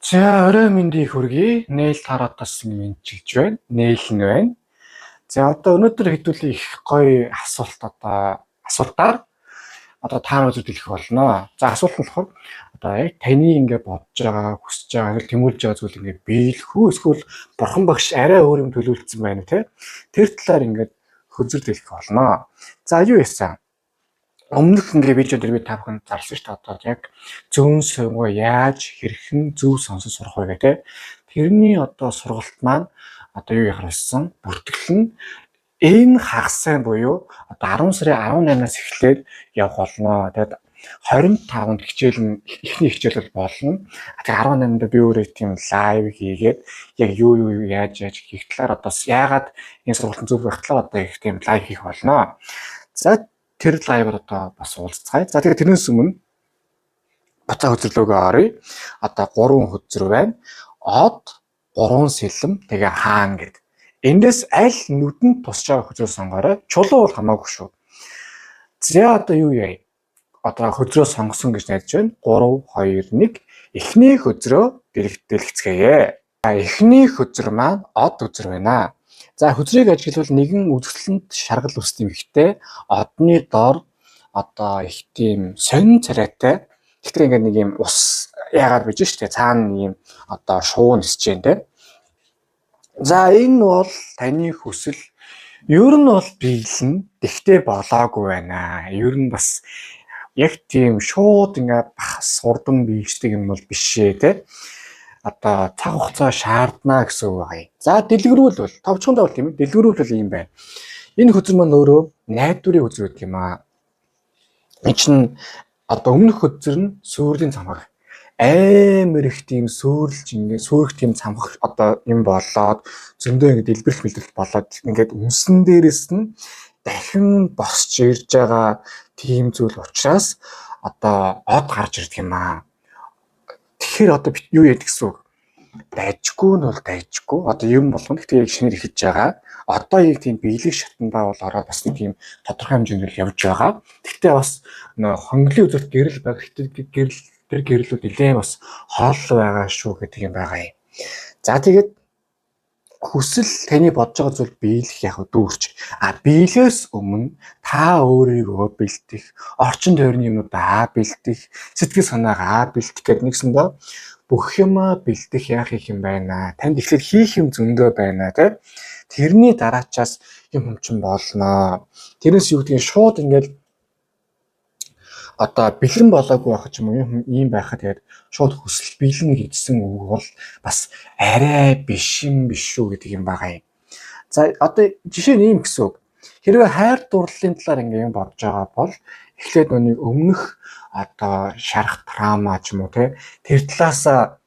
За орой мэндийг хүргэе. Нэйл тараатаас мэдчилж байна. Нэйл нь байна. За одоо өнөөдөр хэдүүлээ их гоё асуултаар та үзэж хэлэх болно. За асуулт нь болохоор одоо яг таны ингээд бодож байгаа, хүсэж байгаа, тэмүүлж байгаа зүйл ингээд биелэх үү эсвэл бурхан багш арай өөр юм төлөвлөсөн байна уу те? Тэр талаар ингээд хөзөрд хэлэх болно. За юу яасан? Өмнөх ингээ видео дээр би та бүхэнд зарласан шүү дээ. Одоо яг зүүн сонгоо яаж хэрхэн зөв сонсон сурах вэ гэх те. Тэрний одоо сургалт маань одоо юу яхарлсан? Бүртгэл нь энэ хагас сайн буюу одоо 10 сарын 18-наас эхлээд явах болно. Тэгээд 25-нд хичээл нь эхний хичээл бол болно. Тэгээд 18-нд би өөрөө тийм лайв хийгээд яг юу яаж хийх талаар одоо яагаад энэ сургалт зөв байх талаар одоо их тийм лайв хийх болно. За тэр лайваар одоо бас уулзцгаая. За тэгээд тэрнээс өмнө буцаа хөзрлөөгөө оръё. Одоо 3 хөзөр байна. Од, 3 сэлэм, тэгээ хаан гэд. Эндээс аль нүдэнд тусч байгаа хөзрөө сонгоорой. Чулуу бол хамаагүй шүү. За одоо юу яа? Одоо хөзрөө сонгосон гэж найдаж байна. 3 2 1 эхний хөзрөө дэлгэцгээе. За эхний хөзөр маань од хөзөр байна. За хөзрийг ажиглавал нэгэн үзэсгэлэнт шаргал үстэй ихтэй одны дор одоо их тийм сонин царайтай. Тэгэхээр ингээд нэг юм ус яагаад биж штэ цаана нэг юм одоо шуун нисэж जैन те. За энэ бол таны хүсэл. Ер нь бол биелэн тэгтээ болоогүй байна. Ер нь бас яг тийм шууд ингээд бас урдан биелждэг юм бол биш ээ те. Одоо цаг хугацаа шаардна гэсэн үг байна. За дэлгэрүүл бол товчхондоо бол тийм ээ. Дэлгэрүүл бол юм байна. Энэ хөзөр маань өөрөө найдварын хөзөр гэдэг юм аа. Энэ чинь одоо өмнөх хөзөр нь сүрлийн цамхаг. Амар их тийм сүрлж ингээд сүрх тийм цамхаг одоо юм болоод зөндөө ингээд дэлбэрэх мэлбэрэл болоод ингээд үнсэн дээрээс нь дахин босч ирж байгаа тийм зүйл учраас одоо од гарч ирдэг юм аа. Тэгэхээр одоо юу яадаг гэсэн үг? Дайжгүй нь бол дайжгүй. Одоо юм болгоно. Гэхдээ яг шинээр ихэж байгаа. Одоо яг тийм биелэх шатндаа бол ороод бас нэг тийм тодорхой хэмжээнд явж байгаа. Гэхдээ бас нөө хонглын үзэлт гэрэл байх. Гэрэл тэр гэрлүүд нэлээд бас хоол байгаа шүү гэдэг юм байгаа юм. За тэгээд хүсэл таны бодож байгаа зүйл биелэх яг дүүрч. Биелээс өмнө та өөрийгөө бэлтэх, орчин тойрны юмудаа бэлтэх, сэтгэл санаагаа бэлтэх гэдэг нэгсэндээ бүх юмаа бэлтэх яах юм байна. Танд ихлээр хийх юм зөндөө байна те. Тэрний дараачаас юм чинь болно. Тэрнээс юу гэдгийг шууд ингээд одоо бэлэн болоогүй байх ч юм уу юм байхад тэгээд шууд хүсэл бэлэн гэдсэн үг бол бас арай биш юм биш шүү гэдэг юм байгаа юм. За одоо жишээ нь ийм гэсэн үг. Хэрвээ хайр дурлалын талаар ингээд юм бодож байгаа бол эхлээд нүг өмнөх одоо шарах трама ч юм уу те тэр талаасаа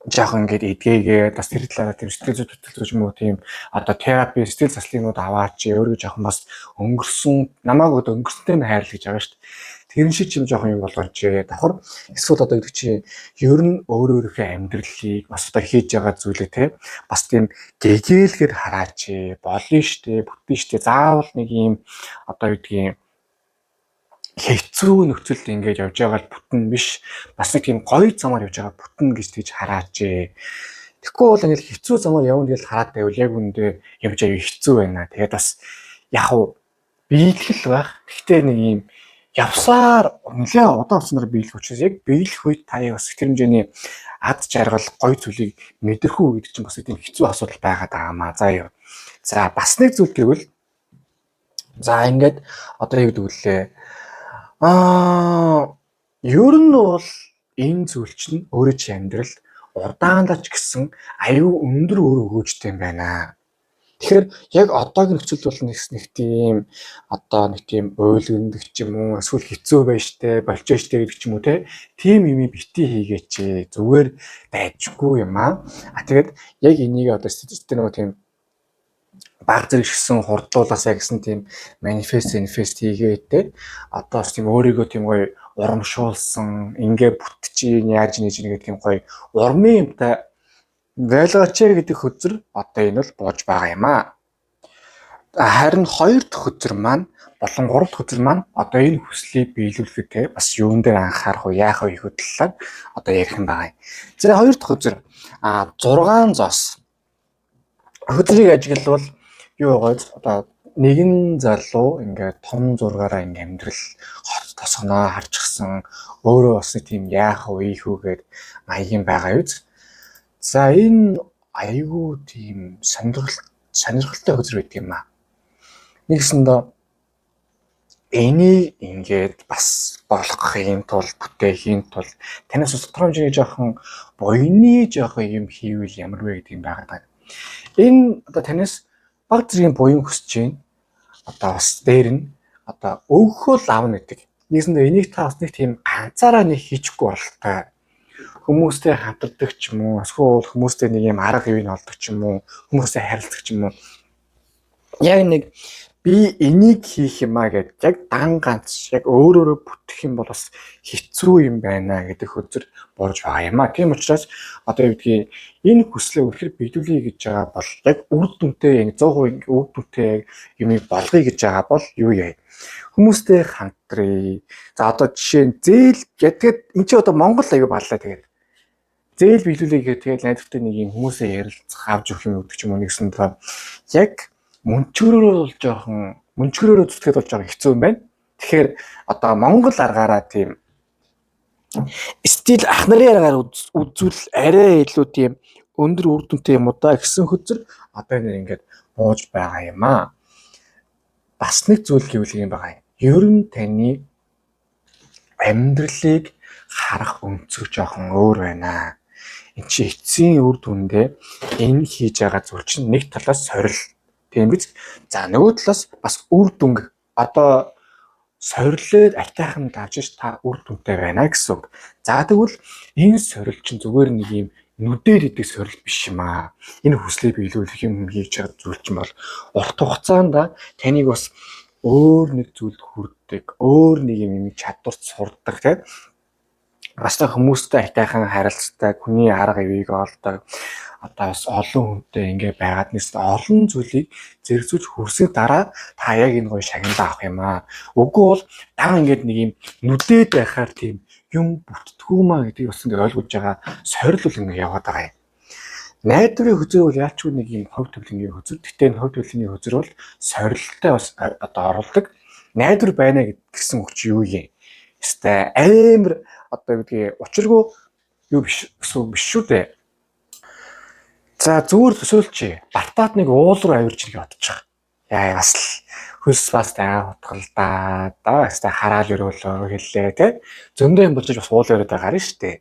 жоохон ингээд эдгээгээд бас тэр талаараа тийм сэтгэл зүйн төлөвлөж юм уу тийм одоо терапи сэтгэл заслынууд аваач өөрөө жоохон бас өнгөрсөн намайг өнгөрсөнтэй нь хайрлаж байгаа шүү дээ. Тэр шиг юм жоохон юм болгооч давхар эсвэл одоо гэдэг чи ер нь өөрийнхөө амьдралыг бас одоо хийж байгаа зүйлээ те бас тийм гэгээлгээр хараач болно штэ бүтэн штэ заавал нэг юм одоо юу гэдгийг хэцүү нөхцөлд ингэж явж байгаа бүтэн биш бас нэг тийм гоё замаар явж байгаа бүтэн гэж тийж хараач. Тэгэхгүй бол ингээл хэцүү замаар явна гэж хараад байвал яг үндэ явж аяа хэцүү байна. Тэгээд бас яг уу биелэх байх. Гэхдээ нэг юм явсаар нэлээ удаан хугацаар биелэх учраас яг биелэх үед та яг бас тэр хэмжээний ад жаргал гоё зүйлийг мэдэрх үү гэдэг чинь бас тийм хэцүү асуудал байгаад байгаамаа. За юу. За бас нэг зүйл гэвэл за ингээд одоо юу гэдэг вүлээ ер нь бол энэ зүйл чинь өөрөө чи амьдралд урдаанлаач гэсэн аюу өндөр өөр өгөөжтэй юм байна. Тэгэхээр яг одоогийн нөхцөлд бол нэг тийм одоо нэг тийм ойлгондох ч юм уу эсвэл хэцүү байж штэ болж штэ гэдэг ч юм уу те тийм юм бити хийгээч зүгээр дайжгүй юм аа. Тэгээд яг энийг одоо статистик нөгөө тийм баг зэрэг шигсэн хурдуулаасаа гэсэн тийм манифест хийгээд те одоо тийм өөрийгөө тийм гоё урамшуулсан ингээ бүтчихин яаж нээж нэг тийм гоё урмын юмтай байлгаач гэдэг хөзөр одоо энэ бол бууж байгаа юм аа. Харин 2 дахь өдөр маань болон 3 дахь өдөр маань одоо энэ хүслийг биелүүлэхэд те бас юун дээр анхаарах уу, яах вэ гэхэд талаар одоо ярих юм байна. За 2 дахь өдөр 6 зоос өдрийг ажиглавал юу байгааз одоо нэгэн залуу ингээд том зургаараа ингээд амьдрал хот тосгоноо харчихсан өөрөө бас тийм яах вэ ийхүүгээд маягийн байгаа юу. За энэ аюу тийм сонирхолтой өдөр байдаг юм аа. Нэгсэндээ энийг ингээд бас болгохын тулд бүтээхийн тулд танаас тодорхой хэмжээний жоохон буйны жоохон юм хийвэл ямар вэ гэдэг юм байгаа. Энэ одоо танаас баг зэргийн буян хүсэж байна. Одоо бас дээр нь одоо өгөхөөл авна гэдэг. Нэгсэндээ энийг та бас нэг тийм ганцаараа нэг хийчихгүй бололтой. Хүмүүстэй хамтардаг ч юм уу, эсвэл хүмүүстэй нэг юм арга хэвийг олдог ч юм уу, хүмүүстэй харилцах ч юм уу. Яг нэг би энийг хийх юмаа гэдэг яг дан ганц яг өөрөөрөө бүтэх юм бол бас хэцүү юм байна гэдэг хөзөр борж байгаа юм аа. Тийм учраас одоо юу гэдгийг энэ хүслээ үнэхээр биелүүлэе гэж байгаа бол яг үр дүнтэй 100% үр дүнтэй юмыг болгоё гэж байгаа бол юу яа? Хүмүүстэй хамтрая. За одоо жишээ нь зээл гэдэг энэ чи одоо Монгол аягүй баллаа тэгээд зээл биелүүлэе гэх тэгээд найдвартай нэг юм хүмүүсээ ярилцах авч өгөх юм өгдөг ч юм уу нэгсэн тоо яг мөнчгөрөөрөө бол жоохон мөнчгөрөөрөө зүтгэхэд бол жоохон хэцүү юм байна. Тэгэхээр одоо Монгол аргаараа тийм стил ах нарын аргаар үзүүл арай илүү тийм өндөр үр дүнтэй юм уу да гэсэн хөзөр одоо энэ ингээд бууж байгаа юм аа. Бас нэг зүйл гэвэл юм байгаа. Ер нь таны амьдралыг харах өнцөг жоохон өөр байна. Энд чи эцсийн үр дүндээ энэ хийж байгаа зүйл чинь нэг талаас сорил тийм биз. За нөгөө талаас бас үр дүнг одоо сорилээд атайхан давж та үр дүнтэй байна гэсэн үг. За тэгвэл энэ сорил чинь зүгээр нэг юм нүдээр идэх сорил биш юм аа. Энэ хүслээ биелүүлэх юм хийж байгаа зүйл чинь бол урт хугацаанд таныг бас өөр нэг зүйлд хүрдэг, өөр нэг юм чадварт сурдаг тийм. Бас хүмүүстэй атайхан харилцдаг, хүний арга ивийг олдог. Одоо бас олон хүнтэй ингээ байгаад нэс олон зүйлийг зэрэгцүүлж хүрсэх дараа та яг энэ гоё шагналаа авах юм аа. Үгүй бол дан ингээд нэг юм нүдээд байхаар тийм юм бүтдгүүмаа гэдгийг бас ингээ ойлгож байгаа сорилул ингээ яваад байгаа юм. Найдварын хөзөр бол яалчгүй нэг юм хувь төвлөнгийн хөзөр. Гэтэ энэ хувь төвлөнгийн хөзөр бол сорилттой бас одоо оруулдаг. Найдвар байна гэсэн үг чи юу юм? Эсвэл амар одоо гэдгийг учиргүй юу биш гэсэн үг биш шүү дээ. За зүгээр төсөөлчи. Бартаад нэг уул руу авирч ирэх бодчих. Яа бас л хөлс бас таа утгалдаа. Даа хараал өрөөлөө хэллээ тий. Зөндөө юм болчих бас уул өрөөд байгаа шүү дээ.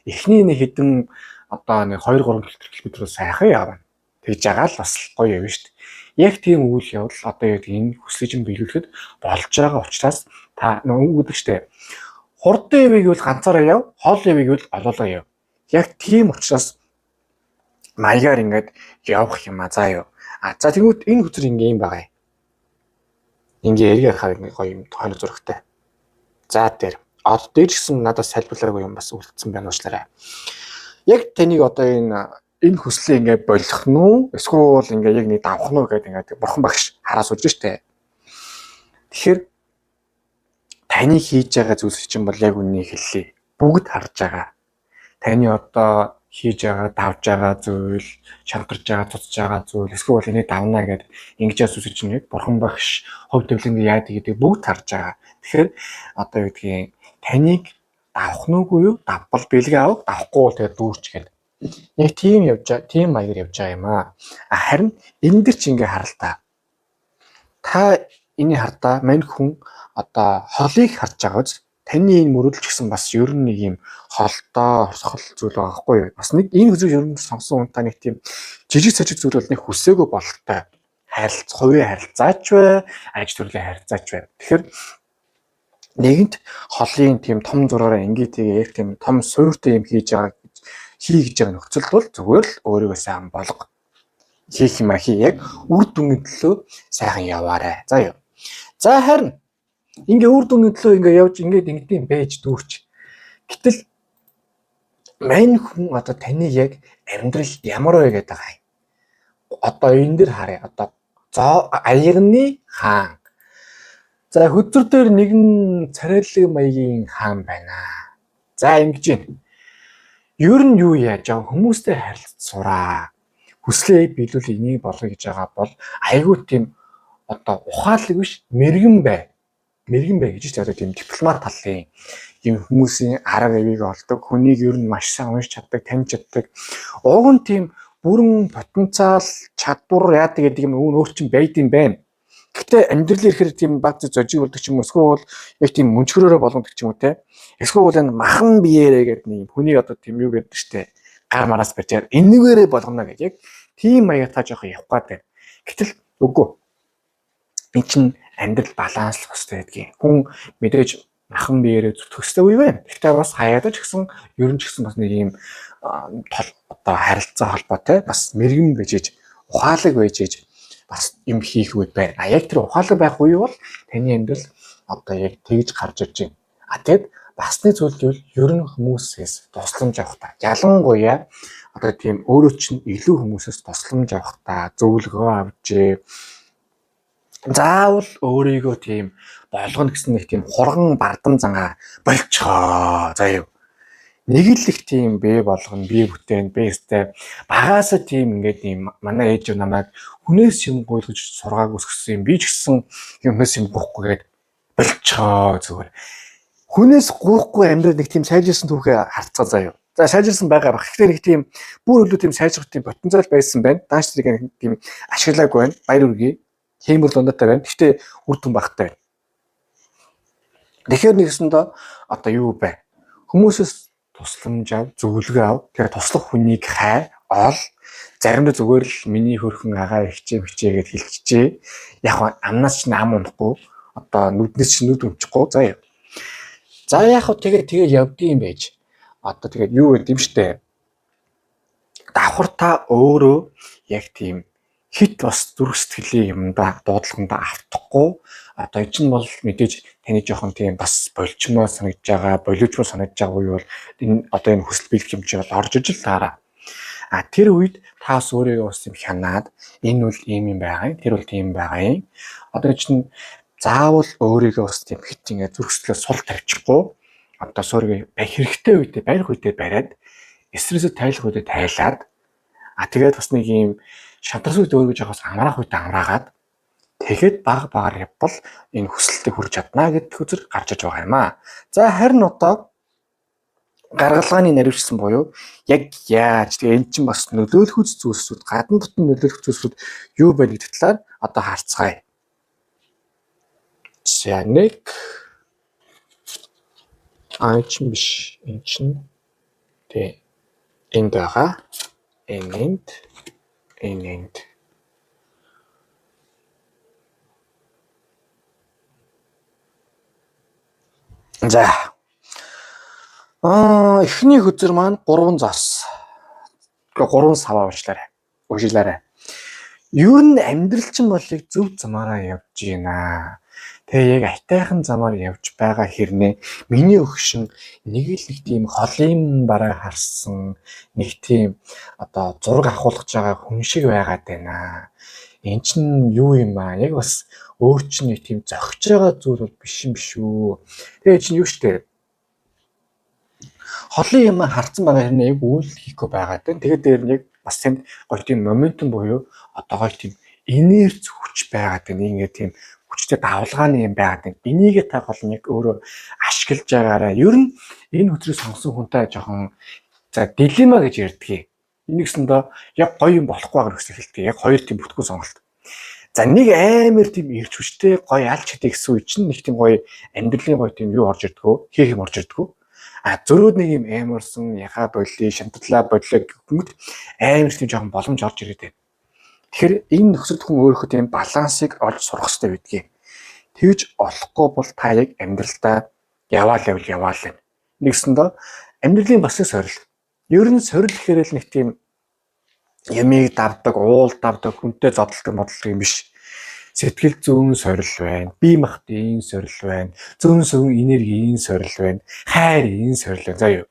Эхний нэг хідэн одоо нэг 2-3 км сайхан явна. Тэгж байгаа л бас гоё явна шүү дээ. Яг тийм үйл явдал одоо яг энэ хүслийг нь биелүүлэхэд болж байгаа учраас та нөгөө гэдэг шүү дээ. Хурдан явыг бол ганцаараа яв, хоол явыг бол олоолаа яв. Яг тийм учраас маягаар ингээд явах юм аа заа юу. За тэгвэл энэ хүзэр ингээ юм байгаа юм. Ингээ эргээ хаа гоё юм тооны зурагтай. За дээр дээр гэсэн надад салбарлаагүй юм бас үлдсэн байна уучлаарай. Яг таныг одоо энэ хүслээ ингээ болох нь уу? Эсвэл ингээ яг нэг давах нь уу гэдэг ингээ бурхан багш хараа сууж штэ. Тэгэхээр таны хийж байгаа зүйлс чинь бол яг үннийг хэллээ. Бүгд харж байгаа. Таны одоо хийж байгаа, давж байгаа зүйл, шантарж байгаа, цуцж байгаа зүйл, эсвэл энийг давна гэдэг ингэж асууж чинь яг бурхан багш хувь төвлөнгийн яадаг гэдэг бүгд харж байгаа. Тэгэхээр одоо юу гэдгийг таныг давах нь үгүй юу? Давбал бэлгээ авах, давахгүй бол тэгээ дүүрч гэдэг. Яг тийм явж байгаа, тийм маягаар явж байгаа юм аа. Харин энэ дэр чи ингээ харалтаа. Та энийг хардаа мань хүн одоо холыг харж байгаа биз? Таны энэ мөрөдөлч гэсэн бас ер нь нэг юм холтой орсгол зүйл байгаа хгүй юу? Бас нэг энэ хүзэг ер нь сонсон хүн та нэг тийм жижиг сажиг зүйл бол нэг хүсээгүй бололтой. Харилцах, хувийн харилцаач бай, аж төрлийн харилцаач бай. Тэгэхээр нэгэнт холын тийм том зураараа ингээд яг тийм том суйртай юм хийж байгаа хийж байгаа нөхцөлд бол зүгээр л өөрийгөө сайн болго. Хийх юм хий яг үр дүнгийн төлөө сайхан яваарай. За юу. За харин ингээ үр дүнгийн төлөө ингээ явж ингээд ингэдэм байж дүүрч. Гэтэл мань хүн одоо таны яг амьдрал ямар вэ гэдэг байгаа юм. Одоо энэ дэр харъя. Одоо аягны хаан. За хөдөр дээр нэгэн царайлаг маягийн хаан байна. За ингэж байна. Ер нь юу яаж хүмүүстэй харилцаж сураа. Хүслээ биелүүл энийг болгоё гэж байгаа бол айгүй тийм одоо ухаалаг биш мэрэгэн бай. Мэрэгэн бай гэж одоо тийм дипломат талын юм хүмүүсийн арга ивийг олдог. Хүнийг ер нь маш сайн уншиж чаддаг, таньж чаддаг. Уг нь тийм бүрэн потенциал, чадвар яадаг гэдэг юм өөр чинь байд юм байна. Гэхдээ амьдрал ирэхээр тийм баг зожиг болдог ч юм уу эсвэл яг тийм мөнчгөрөөрөө болгодог ч юм уу те. Эсвэл энэ махан биеэрээ гэдэг нэг хүний одоо тийм юу гэдэг штэ. Гар мараас барьж энэгээрээ болгоно гэж яг тийм маягтаа жоох явах гэдэг. Гэтэл үгүй. Энд чинь амьдрал баланслах хэрэгтэй гэдгийг. Хүн мэдээж махан биеэрээ зүтгэхтэй үе байна. Гэхдээ бас хаяадаж гэсэн ерөн ч гэсэн бас нэг юм одоо харилцаа холбоотой бас мэрэгэн бижиж ухаалаг байжж бас юм хийх үед байна. Яг тэр ухаалаг байх үе бол таны амьдрал одоо яг тэгж гарч ирж байна. Тэгэд басны зүйл гэвэл ер нь хүмүүсээс тусламж авах та. Ялангуяа одоо тийм өөрөө чинь илүү хүмүүсээс тусламж авах та, зөвлөгөө авчээ. Заавал өөрийгөө тийм болгоно гэсэн нэг тийм хурган бардам зангаа болцоо. За юу. Нэг л их тийм бэ болгоно, бие бүтээн, бэстэй багаасаа тийм ингээд юм манай ээж намайг хүнээс юм гуйлгаж сургааг үсгэсэн юм. Би ч гэсэн юмнаас юм гоохгүй гээд болцоо зүгээр. Хүнээс гоохгүй амьдрал нэг тийм сайжирсан түүхээ харцгаа заяа. За сайжирсан байгаа баг. Гэхдээ нэг тийм бүр өлөө тийм сайжрах тийм потенциал байсан байна. Дааш тэрийг тийм ашиглаагүй байна. Баяр үргээ. Хиймэл дундаатай байна. Гэхдээ үр дүн багтай байна. Тэгэхээр нэгсэндээ одоо юу бэ? Хүмүүсээс тусламж ав, зөвлөгөө ав. Тэгэхээр туслах хүнийг хай, ол. Заримдаа зүгээр л миний хөрхөн агаа хичээгээд хэлчихжээ. Яг амнаас ч ам унахгүй. Одоо нүднээс ч нүд өмчихгүй. За яа. За яг хөө тэгээ явдгийм байж. Одоо тэгээд юу гэдэм штэ. Давхар та өөрөө яг тийм хит бас зүрх сэтгэлийн юмдаа дуудлаганда автахгүй. Одоо энэ чинь бол мэдээж таны жоохон тийм бас болчмоо санагдж байгаа, боловчмоо санагдж байгаа үе бол энэ одоо энэ хүсэл бэлтгэмж бол орж иж л таараа. Тэр үед та бас өөрийгөө бас юм хянаад энэ бол ийм юм байгаа юм, тэр бол тийм байгаа юм. Одоо чинь заавал өөрийгөө бас тийм хит ингэ зүрх сэтгэлээ сул тавьчихгүй. Одоо suurыг хэрэгтэй үедээ барих үедээ бариад стрессээ тайлах үедээ тайлаад тэгээд бас нэг юм шантарс үед өөрийгөө жоохос амраах үед амраагаад тэгэхэд баг багаар явбал энэ хүсэлтэд хүрч чадна гэдэг үзэр гарч иж байгаа юм аа. За харин одоо гаргалгааны наривчсан буюу яг яаж тэгээ эн чинь бас нөлөөлөх зүйлсүүд гадна дотн нөлөөлөх зүйлсүүд юу байна гэдэг талаар одоо харцгаая. За нэг чин биш энэ чинь тэг энд байгаа энд за эхний хөдөр маань 3 зас 3 саваа уушлаарай. Ер нь амьдрал чинь бол яг зөв замаараа явж байна. Тэгээ яг айтайхан замаар явж байгаа хэрнээ миний өгшин нэг л нэг тийм холын бараа харсан нэг тийм одоо зураг авахулж байгаа хүн шиг байгаад байна. Эн чинь юу юм аа? Яг бас өөр чинь нэг тийм зогч байгаа зүйл бол биш юм шүү. Тэгээ чинь юу штэ? Холын юм харцсан байгаа хэрнээ яг үйл хийхгүй байгаад байна. Тэгээд дээр нэг бас тэнд гоё тийм моментум буюу одоо гоё тийм энерги хүч байгаад байна. Ингээ тийм хүчтэй давлгааны юм байгаад байна. Энийг та гол нэг өөрөө ашиглаж байгаараа. Ер нь энэ хөдрийг сонгосон хүнтэй жоохон за дилемма гэж ярьдгийг. Энийгсэндээ яг гоё юм болохгүй байгаа гэсэн хэлдэг. Яг хоёр тийм бүтгэн сонголт. За нэг амар тийм ирж хүчтэй гоё алж хэдий гэсэн үе чинь нэг тийм гоё амьдралын гоё тийм юу орж ирдгүү, хийх юм орж ирдгүү. Зөрөөд нэг юм амарсан яхаа болий, шантарлаа бодлоо гэмэд амар тийм жоохон боломж орж ирээд байна. Тэгэхээр энэ нөхцөлд хүн өөрөө тийм балансыг олж сурах хэрэгтэй байдгийг. Тэгж олохгүй бол та яг амьдралдаа яваал. Нэгсэндээ амьдралын бас сорил. Ер нь сорил гэхээр л нэг тийм ямиг давдаг, уул давдаг, хүнтэй зодтолдог юм биш. Сэтгэл зүйн сорил байна. Бие махбодын сорил байна. Зүүн энергийн сорил байна. Хайрын сорил байна. За юу.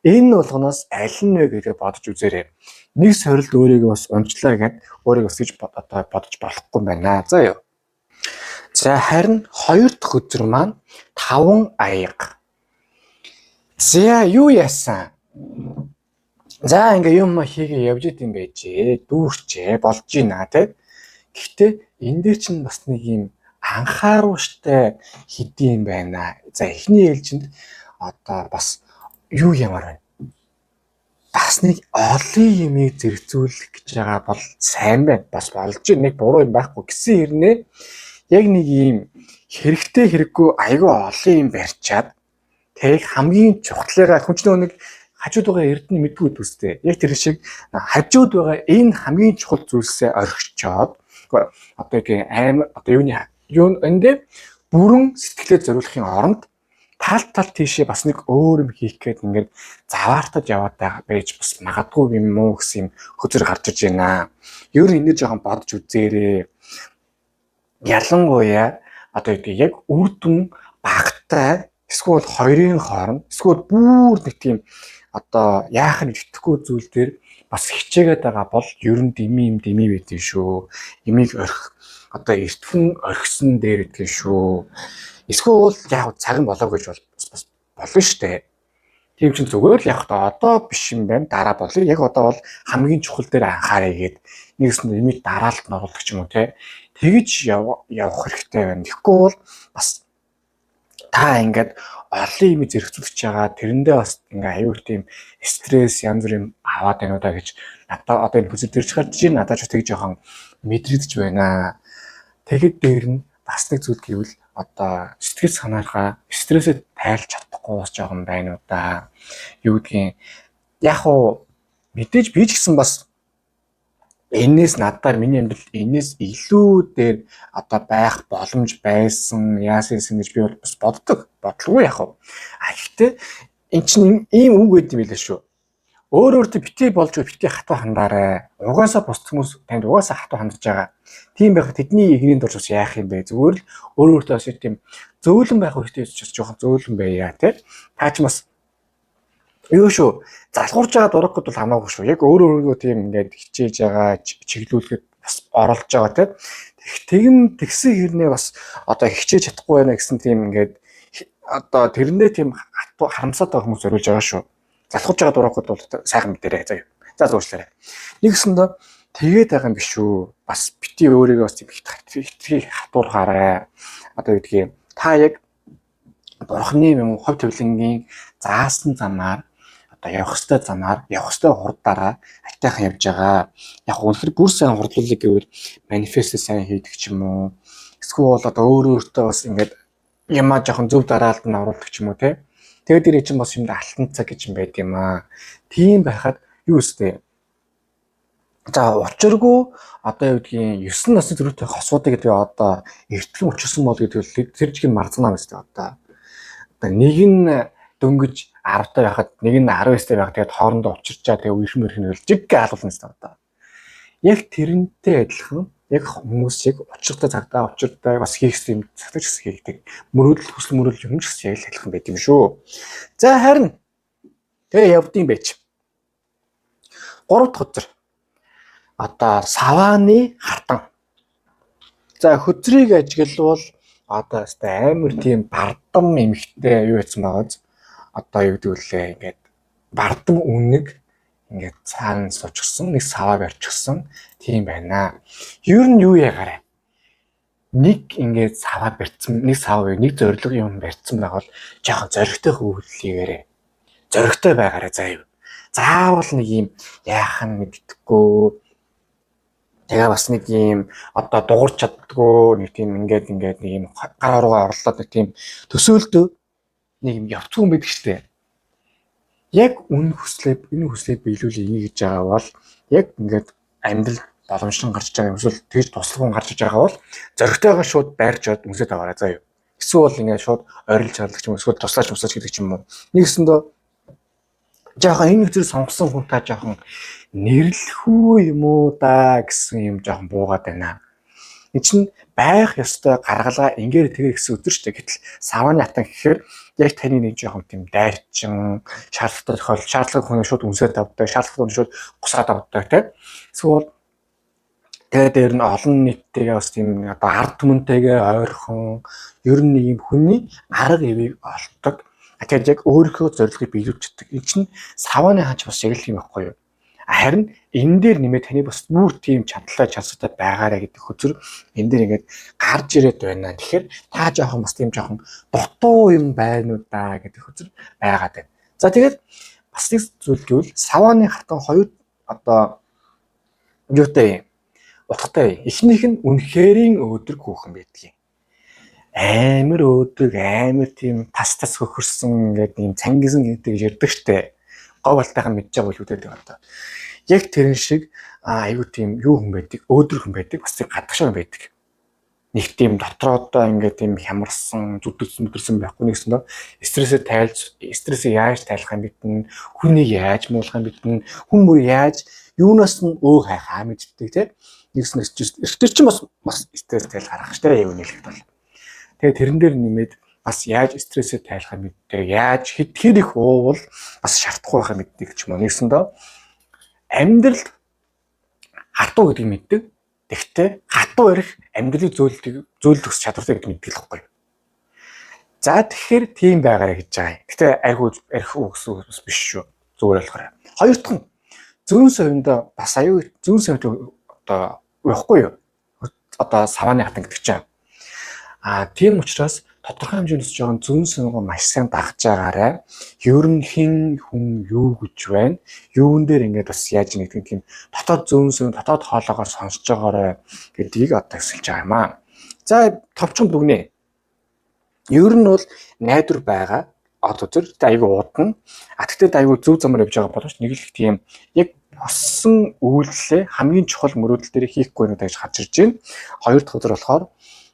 Энэ болгоноос аль нь вэ гэдээ бодож үзээрэй. Нэг сорилт өөрийгөө бас унчлаа гэд өөрийгөө бас гэж бодож болохгүй юм байна. За юу. За харин хоёр дахь өдөр маань 5 аяга. За юу яасан? За ингээ юм хийгээ явж идэм байжээ. Дүүрчээ, болж гинэ тий. Гэхдээ энэ дээр чинь бас нэг юм анхааруулжтай хэдий юм байна. За эхний ээлжинд одоо бас юу ямар байна? Бас нэг олон юмыг зэрэгцүүлэх гэж байгаа бол сайн байна. Бас болж нэг буруу юм байхгүй гэсэн хэрнээ яг нэг юм хэрэгтэй хэрэггүй айгүй олон юм барьчаад тэг хамгийн чухлаараа хүн чинь нэг хажууд байгаа эрдэнэ мэдгүй төстэй. Яг тэр шиг хажууд байгаа энэ хамгийн чухал зүйлсээ орхичоод одоо яг аим одоо юу эндээ бүрэн сэтгэлээ зориулахын оронд тал тийшээ бас нэг өөр юм хийх гээд ингээд заваартаж яваад байж бас магадгүй юм уу гэсэн юм хөзөр гарч иж байна. Ер нь энэ жоохон бодож үзээрэй. Ялангуяа одоо яг үр дүн багтай эсвэл хоёрын хооронд эсвэл бүр нэг тийм одоо яах нь итгэхгүй зүйл дээр бас хичээгээд байгаа бол ер нь дими байдгийн шүү. Имийг орхих одоо эртхэн орхисон дээр идэх шүү. Эсвэл яг цаг нь болоо гэж бас болно штэ. Тийм ч зүгээр л яг одоо биш юм байна. Дараа болъё. Яг одоо бол хамгийн чухал дээр анхаарай гээд нэгс нэмийг дараалт нь оруулах ч юм уу те. Тэгж явах хэрэгтэй байна. Тэгэхгүй бол бас та ингээд олон юм зэрэгцүүлж байгаа тэрэндээ бас ингээ аюул тийм стресс янз бүр юм аваад байна удаа гэж надад одоо энэ хүсэл төрж гарч ийн надад ч тэг жоохон мэдрэгдэж байна. Тэгэхэд дээр нь бас нэг зүйл гэвэл одоо сэтгэл санаагаа стрессээ тайлж чадахгүй бас жоохон байна уу да. Юу гэдгийг яг уу мэдээж би ч гэсэн бас энээс надаар миний амьдрал энээс илүү дээр одоо байх боломж байсан яасан гэж би бол бас бодлого яг уу. Гэхдээ эн чинь ийм үг байд юм билээ шүү. Өөрөөртөө битээ болж битээ хатуу хандаарай. Угаасаа бус хүмүүс танд угаасаа хатуу хандж байгаа. Тийм байхад тэдний игнийн дурж бас яах юм бэ? Зүгээр л өөрөөртөө бас тийм зөөлөн байх хэрэгтэй ч жоохон зөөлөн байя тий. Та ч бас юу шүү залхуурж байгаа дурахгүй бол хамаагүй шүү. Яг өөрөөрөө тийм ингээд хичээж байгаа чиглүүлэхэд бас оролж байгаа тий. Тэгсэн хэрнээ бас одоо хичээж чадахгүй байна гэсэн тийм ингээд одоо тэрнээ тийм харамсаад байгаа хүмүүс зориулж байгаа шүү. Залхуурж байгаа дурахгүй бол сайхан мэдэрэй. За зөөчлээрэй. Нэгсэндээ тэгээд байгаа юм биш үү? Бас бити өөрийгөө бас хитрхи хатуурхаарай. Одоо юу гэдгийг та яг бурхны юм хувь тавилангийн заасан замаар одоо явах ёстой замаар явах ёстой хурдаараа айтайхан явж байгаа. Яг үнэхээр бүр сайн хурдлуулъя гэвэл манифест сайн хийдэг ч юм уу. Эсвэл одоо өөртөө бас ингээд ямаа жоохон зөв дараалт нь оруулах ч юм уу те. Тэгээд дээр чинь бас юм да алтан цаг гэж юм байд юм аа. Тийм байхад юу өстэй. За учиргүй одоо юу гэдгийг 9 насны төрөлтэй хосуудыг гэдэг одоо эртхэн учирсан бол гэдэг тэр жигийн марцнаа мэт одоо нэг нь дөнгөж 10 таа байхад нэг нь 19 таа байхад тэгээд хоорондоо учирчаа тэгээд үерхэн мөрхнөл жиг гаалуулна гэсэн одоо. Яг тэрнтэй адилхан яг хүмүүс яг учиртай цагтаа учиртай бас хийх юм цагтаж хийдэг. Мөрөдөл хүсэл мөрөдөл юм ч гэсэн яг л адилхан байт юм шүү. За харин тэгээ явдсан байж. 3 дахь өдөр одоо савааны хартан. За хөзрийг ажиглавал одоо амар тийм бардам эмхтэй юу яцсан байгааз одоо юу гэдэг үлээ ингээд бардам үнэг ингээд цаана суучихсан нэг саваа барьчихсан тийм байна. Ер нь юу яагараа нэг ингээд саваа барьцсан нэг саваа нэг зориг юм барьцсан байгаад жоохон зоригтой хөвлөегээрээ зоригтой байгаарай заа юу. Заавал нэг юм яах нь мэддэхгүй тэгээ бас нэг юм одоо дуурч чаддгүй нэг тийм ингээд нэг юм гар руугаа орлоод нэг тийм төсөөлтөө нэг юм явцгүй байдаг штэ. Яг энэ хүслээ биелүүлээ гэж байгаа бол яг ингээд амьдрал боломжтой гарч байгаа юм эсвэл тэгж туслахын гарч байгаа бол зоригтойгоо шууд байрч аваад үнсээд аваарай заа юу. Эсвэл ингээд шууд ойрлж харлагч юм эсвэл туслаач гэдэг ч юм уу. Нэгсэндээ жоохон энэ хүчээр сонгосон хүн та жоохон нэрлэхүү юм уу да гэсэн юм жоохон буугаад байна. энэ чинь байх ёстой гаргалгаа ингээд тэгээ гэсэн үгдэр шүү дээ. Гэтэл савааны хатан гэхээр яг таны нэг жоохон тийм дайрчин шаардлагатай хүн шууд үнсээд авдаг, шаардлагатай хүн шууд гусаад авдаг тийм. Эсвэл тэгээ дээр нь олон нийттэйгээ бас тийм одоо ард түмэнтэйгээ ойрхон ер нь нэг юм хүний арга ивийг олдог. Тэгэхээр яг өөрийнхөө зорилгыг биелүүлчихдэг. Энэ чинь савааны хаач бас яг л юм байхгүй юу? Харин энэ дээр нэмээд таны бас бүр тийм чадaltaй байгаарэ гэдэг хөзөр энэ дээр ингээд гарч ирээд байна. Тэгэхээр та жоохон бас тийм жоохон дутуу юм байна уу да гэдэг хөзөр байгаад байна. За тэгээд бас нэг зүйл гэвэл савааны хатан хоёр одоо юутай утгатай. Эхнийх нь үнэхэрийн өөдрөг хүүхэн байдгийг. Амар өөдрөг, амар тийм тас хөхөрсөн гэдэг юм цангисан гэдэг ярьдаг штэ. Говь алтайхан мэдж байгаа бол үдээд байна. Яг тэрэн шиг айгуу тийм юу хүн байдаг, өөдрөг хүн байдаг, бас тийм гадагшаа хүн байдаг. Нэг тийм дотроодоо ингээд тийм хямарсан, зүдэрсэн байхгүй нэгсэн доо стрессээ яаж тайлах юм битэн, хүнийг яаж муулах юм битэн, хүн бүр яаж юунаас нь хайхаа мэддэг тийм. Нэгсэн эртэр чинь бас стресс тайл гарах штэ яг үнэлэхэд бол. Тэгээ тэрэн дээр нэмээд бас яаж стрессээ тайлах юм мэддэг, яаж хэр их уувал бас шаардахгүй байх юм мэддэг ч юм уу. Нэгсэн доо амьдралд хатуу гэдгийг мэддэг. Тэгтээ хатуу ярих амьдралыг зөөлөх чадвартай гэдэг мэддэг л байхгүй юу. За тэгэхээр тийм байгаарэ гэж байгаа юм. Гэтэ айгүй ярих үгс биш шүү. Зүгээр болохоор. Хоёр дахь нь зүүн совиндоо бас аюу зүүн совинд одоо явахгүй юу? Одоо савааны хатан гэдэг чинь. Тийм учраас тодорхой хэмжээс жоохон зүүн совингоо маш сайн дагж байгаарай. Ер нь хин хүн юу гэж байна? Юун дээр ингээд бас яаж нэгдэг тийм дотоод зүүн совин дотоод хоолоогоор сонсож байгаарай гэдгийг одоо хэлж байгаа юм аа. За товчхон дүгнээ. Ер нь бол найдвар байгаа. Одоо зөв айгүй удна. Тэгтээ айгүй зөв замаар явж байгаа боловч нэг л тийм яг болсон үйлдэлээ хамгийн чухал мөрөөдөл дээр хийхгүй нэ гэж харж ирж байна. Хоёр дахь өдөр болохоор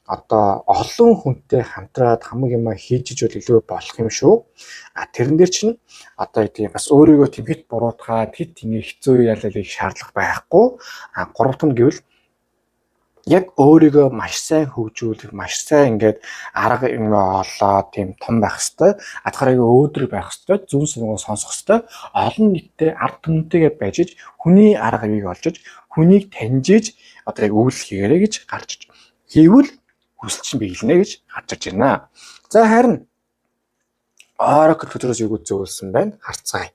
одоо олон хүнтэй хамтраад хамаг юм хийж иж илүү болох юм шүү. Тэрэн дээр чинь одоо тийм бас өөрийгөө тийм хит буруутгаад хит тийм хэцүү ялалыг шаардлага байхгүй. Гуравт нь гэвэл яг өөрийгөө маш сайн хөгжүүлэх, маш сайн ингээд арга юм олоод тийм том байх хэвээр, адхарыг өөдрөг байх хэвээр, зүүн совингоо сонсох хэвээр, олон нийтэд ард түмэнтэйгээ байж иж, хүний арга ивийг олж иж, хүнийг таньжиж одоо яг үйл хийгээрэй гэж гарч иж. Хийвэл хүсэл чинь биелнэ гэж харж ирж байна. За харин Oracle төдрөөс юу зөвлөсөн байна? Харцгаая.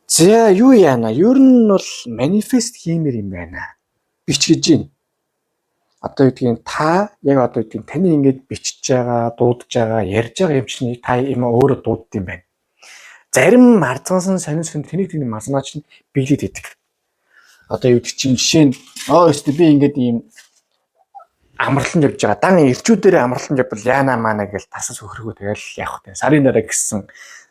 За юу яана? Ер нь бол манифест хиймээр юм байна. Бич гэж юм. Одоо гэдгийг та яг одоо гэдгийг таны ингэж бичиж байгаа, дуудаж байгаа, ярьж байгаа юм чинь та юм өөрөө дуудд юм байна. Зарим марцсан сонин тэнийг мазнаа чинь биелээд идэг. Одоо юу гэдэг чинь жишээ нь өстө би ингэж ийм амарлан явж байгаа. Дан ирчүүдээр амарлан явбал яана маана гэж тасас хөхрөгөө тэгэл явах тийм. Сарын дараа гисэн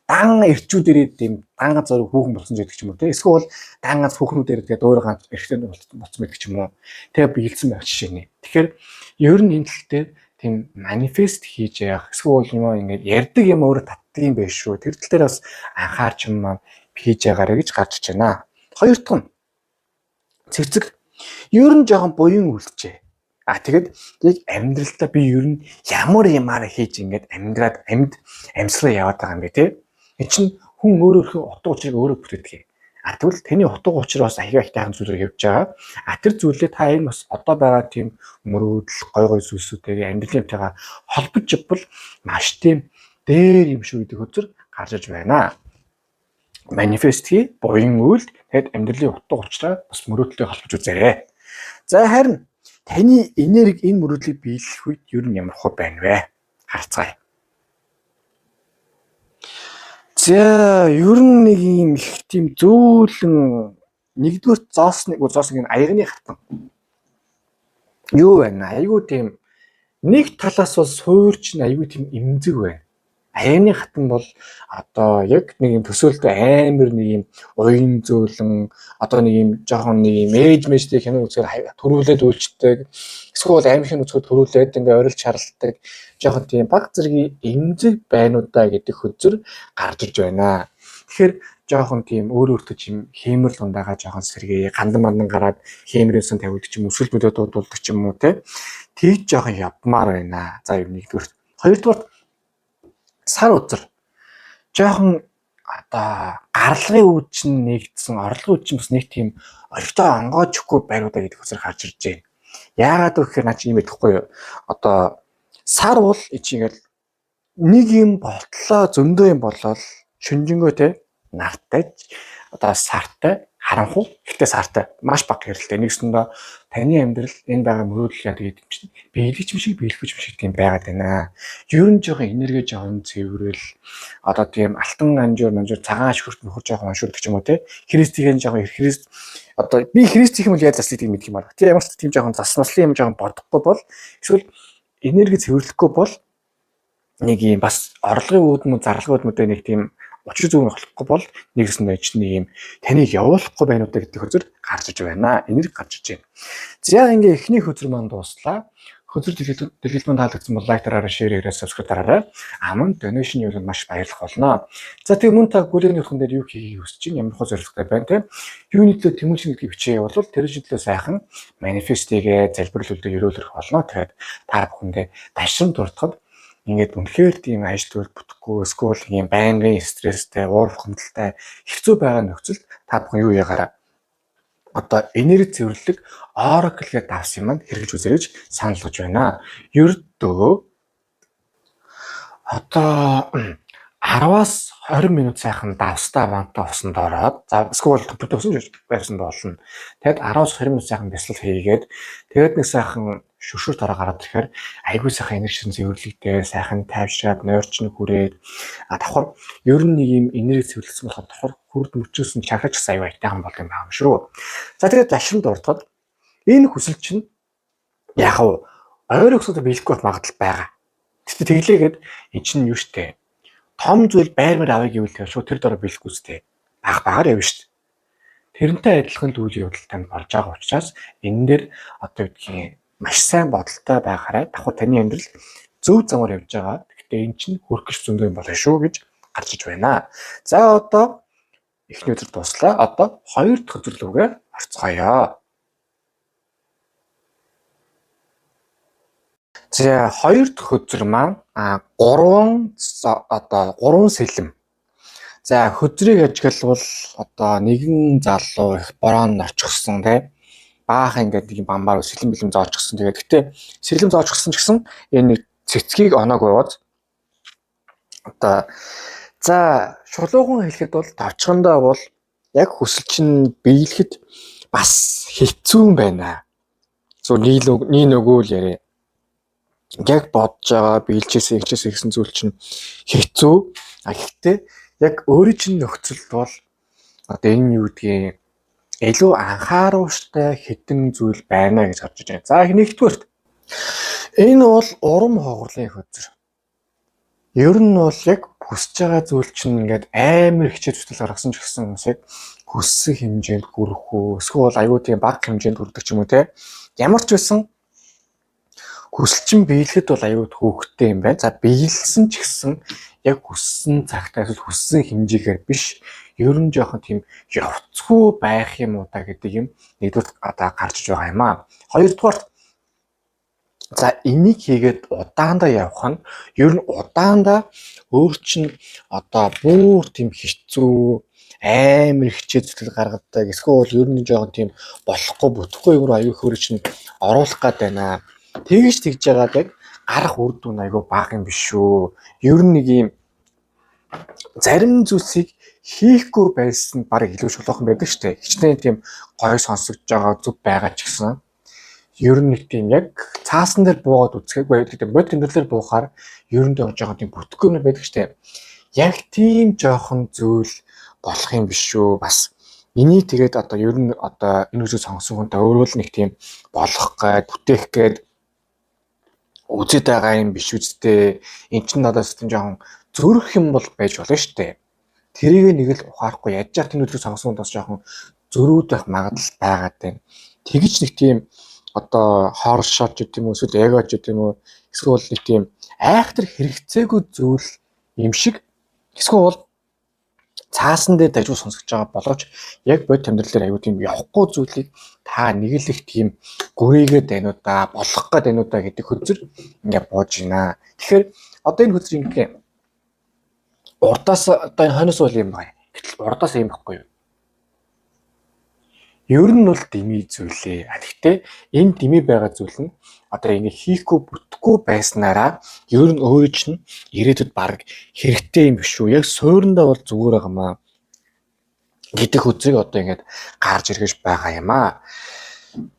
дан ирчүүдээр тийм дан ганц зөрөг хүүхэн болсон гэдэг ч юм уу тийм. Эсвэл дан ганц хүүхнүүдээр тэгээд өөр ганц эрэгтэй болсон гэдэг ч юм уу. Тэгээ биелсэн байх жишээ нэ. Тэгэхээр ер нь энэ тал дээр тийм манифест хийж явах эсвэл юм уу ингээд ярьдаг юм өөрөө татдаг юм байх шүү. Тэр тал дээр бас анхаарч юм хийж байгаарэ гэж гарч иж байна. Хоёр дахь нь цэцэг ер нь жоохон буян үлчээ. Тэгээд яг амьдралдаа би ер нь ямар юмараа хийж ингээд амьсраа яваад байгаа юм бэ те. Энэ чинь хүн өөрөөхөө утга учирыг өөрөө бүтээдэг. Тэгвэл таны утга учир бас аяга ихтэйхэн зүйлээр явж байгаа. Тэр зүйлээ та энэ бас одоо байгаа тийм мөрөөдөл гой зүйлсүүдтэйгээ амьдралынхаа холбож явбал маш тийм дээр юм шүү гэдэг хөзөр гарч иж байна. Манифест хий, буян үйл, тэгэд амьдралын утга учираа бас мөрөөдөлтэй холбож үзээрэй. За харин таны энерги энэ мөрөөдлийг биелэх үед ер нь ямар хөө байна вэ? Харцгаая. За ер нь нэг юм их тийм зөөлөн нэгдүгээр зоосныг аягны хатан. Юу байна? Айгуу тийм нэг талаас бол суурч нь айгуу тийм эмзэг байна. Аягны хатан бол одоо яг нэг юм төсөөлтөй амар нэг юм уян зөөлөн одоо нэг юм жоохон нэг юм мэйжтэй кино үзэхээр төрүүлээд үйлчдэг. Эсвэл аимшиг үзэхэд төрүүлээд ингээ орилж шаралдаг. Жоохон тийм баг зэргийн эмзэг байна уу да гэдэг хөзөр гарч иж байна. Тэгэхээр жоохон тийм өөртөө чим хэмэрл ундаага жоохон сэргээ гандан мандан гараад хэмрээсэн тавиулдаг ч юм өсвөл бүдэ дуудулдаг ч юм уу те тэгж жоохон явмаар байна. За юу нэгдүгээр. Хоёрдугаар сар үзэр жоохон одоо гарлагын үүд чинь нэгдсэн орлогын үүд чинь бас нэг тийм орхитой онгойчгүй байруудаа гэдэг үсэр гарч ирж байна. Яагаад гэвэл наа чи юм идэхгүй юу? Одоо сар бол ичигээл нэг юм болтлоо зөндөө юм болол шүнжэнгөө те нартай одоо сартай харанхуй ихтэй сартай маш бага хэрэлтэй нэгсэндээ таны амьдрал энэ байгаа мөрөөдөл яадаг гэдэг чинь биелэгч юм шиг биелэхгүй юм шиг тийм байгаад байна. Ер нь жоохон энерги жоохон цэврэл одоо тийм алтан анжуур цагаан шүрт нөхөр жоохон уншуулдаг ч юм уу те христийн жоохон христ одоо би христ их юм л яаж заслыг мэдэх юм байна. Тэр ямар ч тийм жоохон заснаслын юм жоохон бодохгүй бол эсвэл энерги цэвэрлэхгүй бол нэг юм бас орлогын үүдмүүд зарлагуудмуудаа нэг тийм учир зөв болохгүй бол нэгсэн байж нэг юм таныг явуулахгүй байна уу гэдэг хөзөр гарч иж байна. Энерги гарч иж байна. За ингээ эхний хөзөр маань дууслаа. Хөзөр дэлгээлт манд таалагдсан бол лайк дараарай, шеэр хийрээ, сабскрайб дараарай. Аман донешн юу маш баярлах болно. За тэг мөн та бүлэгийн өрхөн дээр юу хийхийг хүсэж чинь ямар хөө зорилготой байна те. Юуны төлөө тэмүүлсэн гэдгийг бичээ бол тэр шийдлээ сайхан манифестигээ залбирлуулдаг өрөөлөх болно. Тэгэхээр та бүхэндээ дашин дуртахад ингээд үнэхээр тийм ажил төл бүтэхгүй эсвэл ийм байнгын стресстэй, уур хөндлөлтэй хэцүү байгаа нөхцөлд та бүхэн юу ягаараа одоо энерги цэвэрлэг Oracle гэдэг давс юм хэрэгж үзье гэж санал болгож байна. Ердөө одоо 10-аас 20 минут сайхан давстаа ванта усанд ороод за эсвэл компьютер усан байсан болно. Тэгэд 10-аас 20 минут сайхан бясалгал хийгээд тэгээд нэг сайхан шүршүр тараа гараад ирэхээр айгүй сайхан энерги цэвэрлэгтэй сайхан тайвшраад нойрчны хүрээд давхар ер нь нэг юм энерги цэвэрлэгсэн болохоор давхар хүрд мөчөөсөн чахаж аягүй айтайхан болдог юм байна шүү. За тэгээд дашин дуртахад энэ хүсэл чинь яг ойр өксөд биелэхгүй магадлал байгаа. Тэгтээ тэглээгээд эн чинь юу штэ том зүйл байрмаар авъя гэвэл тэр шууд тэр дараа биелэхгүй үстэй багаар явна штэ. Тэрнтэй адилхан үйл явдал танд болж байгаа учраас энэ дээр одоо үгдгийн маш сайн бодолтой байгаарай. Давхар таны амьдрал зөв замаар явж байгаа. Гэхдээ эн чинь хөрөх зөндөө юм болно шүү гэж гарч иж байна. За одоо эхний өдөр дуслаа. Одоо хоёр дахь өдөр рүүгээ орцгоё. За хоёр дахь өдөр маань 3 сэлэм. За хөдрийг ажиглавал одоо нэгэн залуу их борон очихсан тий баахан ингээд нэг бамбаар сэлэм бэлэм зоочихсан. Тэгээд гэтээ сэлэм зоочихсан ч гэсэн энэ нэг цэцгийг оноог ууз одоо за шулуухан хэлэхэд бол тавчгандаа бол яг хүсэл чинь биелэхэд бас хэцүү юм байна. Зөв нэг нөгөө л яриа. Яг бодож байгаа биелжсэн гэсэн зүйл чинь хэцүү. Гэхдээ яг өөрийн чинь нөхцөлд бол одоо энэ юу гэдгийг илүү анхааруулжтай хитэн зүйл байна гэж харж байна. За нэгдүгээрт энэ бол урам хооллын хөзөр. Ер нь бол яг хүсэж байгаа зүйл чинь ингээд амар хичээл зүтгэл гаргасан ч гэсэн яг хүссэн хэмжээнд хүрэх үү эсвэл аюу тийм бага хэмжээнд хүрдэг ч юм уу те. Ямар ч байсан хүсэл чинь биелэхэд бол аюу хөөхтэй юм байна. За биелсэн ч гэсэн яг хүссэн цагтаа эсвэл хүссэн хэмжээгээр биш ер нь жоохон тийм явцгүй байх юм уу та гэдэг юм нэгдүгээр одоо гарч иж байгаа юм аа. Хоёрдугаар за энийг хийгээд удаандаа явах нь ер нь удаандаа өөр чинь одоо бүр тийм хэцүү амар хичээл зүтгэл гаргадаг эсвэл ер нь жоохон тийм болохгүй бүтэхгүй юм руу аюу хөрөг чинь оруулах гээд байна. Тэгж яагаад яг гарах үр дүн аюу бага юм биш шүү. Ер нь нэг юм зарим зүйлсийг хийхгүй байсан баг илүү шулуухан байдаг шүү дээ. Хичнээн тийм гоё сонсогдож байгаа зүг байгаа ч гэсэн ер нь нэг тийм яг цаасан дээр буугаад үзэхэг байдаг. Бод тэмдэглэлээр буухаар ер нь жоохон тийм бүтэхгүй юм байдаг шүү дээ. Яг тийм жоохон зүйл болох юм биш шүү. Бас энийг тэгээд одоо ер нь одоо энэ үгийг сонсон хүнтэй өөрөө л нэг тийм болох гээд бүтээх гээд үзэж байгаа юм биш үсттэй. Энд чинь надад тийм жоохон зөрөх юм бол байж болно шүү дээ. Тэрийг нэг л ухаарахгүй яаж яах тийм үгийг сонсон хүнд бас жоохон зөрүүд байх магадлал байгаад байна. Тэгэж нэг тийм одоо хоор шот гэдэг юм уу эсвэл эго ч гэдэг юм уу эсвэл нэг тийм айхтар хэрэгцээгүй зүйл юм шиг эсвэл цаасан дээр дажгүй сонсож байгаа боловч яг бод амьдрал дээр аюу тийм явахгүй зүйлийг та нэг л их тийм гүрийгээд байна уу да, болох гээд байна уу да гэдэг хөзөр ингээ бууж байна. Тэгэхээр одоо энэ хөзөр ингээ урдаас одоо энэ хойноос бол юм байна. Гэтэл урдаас юм баггүй юу? Ер нь бол дими зүйлээ. Гэхдээ энэ дими байгаа зүйл нь одоо ингэ хийхгүй бүтэхгүй байснараа ер нь өөрөө чинь ирээдүйд баг хэрэгтэй юм биш үү? Яг суурандаа бол зүгээр байгаамаа гэдэг үзэг одоо ингэж гарч иргэж байгаа юм аа.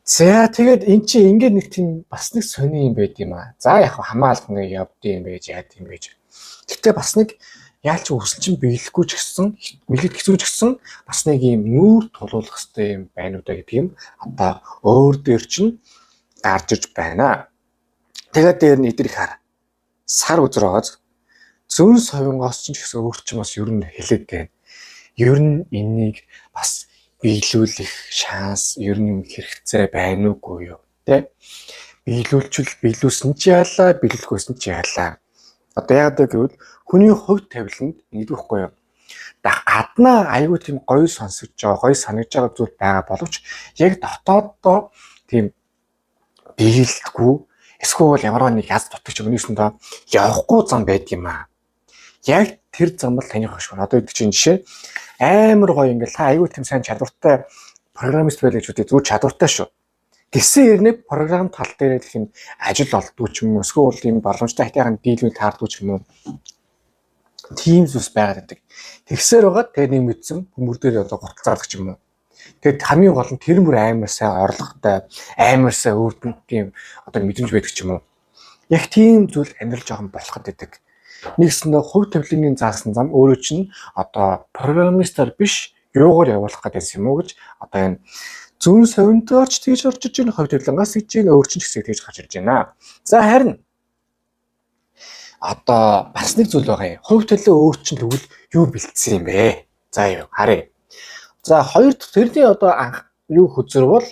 За тэгээд эн чинь ингээд нэг тийм бас нэг сони юм байд юм аа. За яг хамаалах нэг явд юм байж яад юм байж. Гэхдээ бас нэг яалч өсөлчин биелэхгүй ч гэсэн билет хэцүү ч гэсэн бас нэг юм нүүр тулуулах хэрэгтэй юм байна уу гэдэг юм одоо өөр дээр чинь гарч иж байна. Тэгээд дээр нь эдгээр хар сар үзэр байгааз зүүн совингоос ч гэсэн өөр чинь бас ер нь хэлээд байна. Ер нь энийг бас биелүүлэх шанс ер нь хэрэгцээ байна уугүй юу? Тэ? Биелүүлсэн чи яалаа, биелүүлэхгүйсэн чи яалаа. Одоо яг гэвэл хүний хувь тавиланд нэгдвэхгүй юу? Гаднаа аягүй тийм гоё сонсогдож байгаа, гоё санагдж байгаа зүйл байгаа боловч яг дотооддоо тийм биелэлтгүй эсвэл ямар нэг яз дутагч өнөөсөндөө явахгүй зам байд юм аа. Яг тэр зам бол таны хошгүй. Одоо гэдэг чинь жишээ амар гоё ингээл та аягүй тийм сайн чадвартай программист байлаа гэж үгүй зүг чадвартай шүү. Тэгсэн хэрнээ програм тал дээр их юм ажил олдгүй ч юм уу эсвэл ийм боломжтой хатайхан дийлүүл таардгүй ч юм уу. Тийм зүйлс байгаад байдаг. Тэгсээр байгаа тэгээ нэг мэдсэн хүмүүр дээр одоо гуталцаадаг ч юм уу. Тэгээд хамгийн гол нь тэр мөр амар сайн орлоготой, амар сайн үрдэнт тийм одоо мэдрэмж байдаг ч юм уу. Яг тийм зүйл амьдрал жоохон болоход байдаг. Нэгснээ хувь тавилангийн заасан зам өөрөө чинь одоо программистаар биш юугаар явуулах гэсэн юм уу гэж одоо энэ зүүн совинтойч тэгж орж иж байгаа хувь тавилангаас гэж энэ өөр чинь хэсэг тэгж гарч ирж байна. За харин одоо бас нэг зүйл байгаа юм. Хувь тавилан өөр чинь тэгвэл юу бэлдсэн юм бэ? За юу харъя. За хоёр дахь тэрний одоо юу хөзөр бол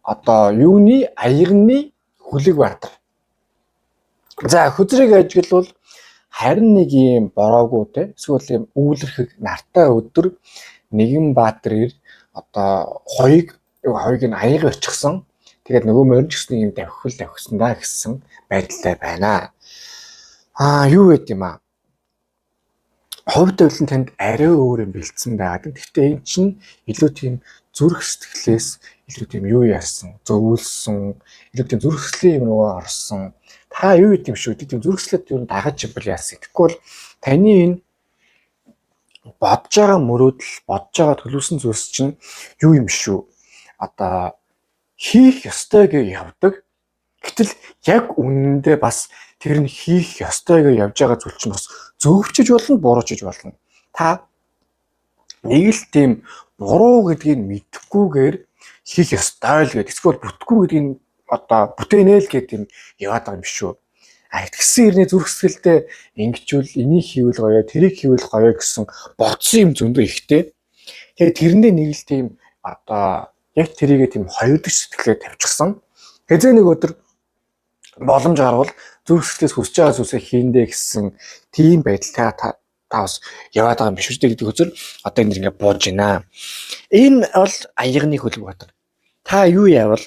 одоо юуны аягны хүлэг баатар. За хөзрийг ажиглавал харин нэг юм бороогүй те эсвэл юм үүлэрхэг нартай өдөр нэгэн баатар одоо хоёыг нь аяга очихсан. Тэгээд нөгөө морин ч гэсэн юм давхсан да гэсэн байдалтай байна. Юу гэд юм аа. Хувь тавилан танд арай өөр юм бэлдсэн байгаад. Гэхдээ энэ чинь илүү тийм зүрх сэтгэлээс илүү тийм юу яасан, зөвүүлсэн, илүү тийм зүрх сэтгэлийн юм руу орсон. Та юу гэдэг юм шүү. Тийм зүрх сэтгэлд юу дагаж чимбэл яасан. Тэгэхгүй бол таны энэ бодож байгаа мөрөөдөл, бодож байгаа төлөвлөсөн зүйлс чинь юу юм шүү. Одоо хийх ёстой гэж явдаг. Гэтэл яг үнэндээ бас тэр нь хийх ёстой гэж явж байгаа зүйл чинь бас зөвчж болно, буруучж болно. Та нэг л тийм буруу гэдгийг мэдэхгүйгээр хийх ёстой л гэдэг. Эсвэл бүтггүй гэдгийг одоо бүтээнэ л гэдэг юм яваад байгаа юм биш үү? Тэгсэн хэрнээ зүрх сэтгэлдээ ингэжүүл энийг хийвэл гоё, тэрийг хийвэл гоё гэсэн бодсон юм зөндөө ихтэй. Тэгээд тэрнээ нэг л тийм одоо яг тэрийгээ тийм хоёр дахь сэтгэлээр тавьчихсан. Хэзээ нэг өдөр боломж гарвал зүрх сэтгэлээс хүсэж байгаа зүйлсээ хийндэ гэсэн тийм байдал та бас яваад байгаа юм биш үү гэдэг үзэл одоо энэ ингээ бууж байна. Энэ бол аягны хүлэг баатар. Та юу яавал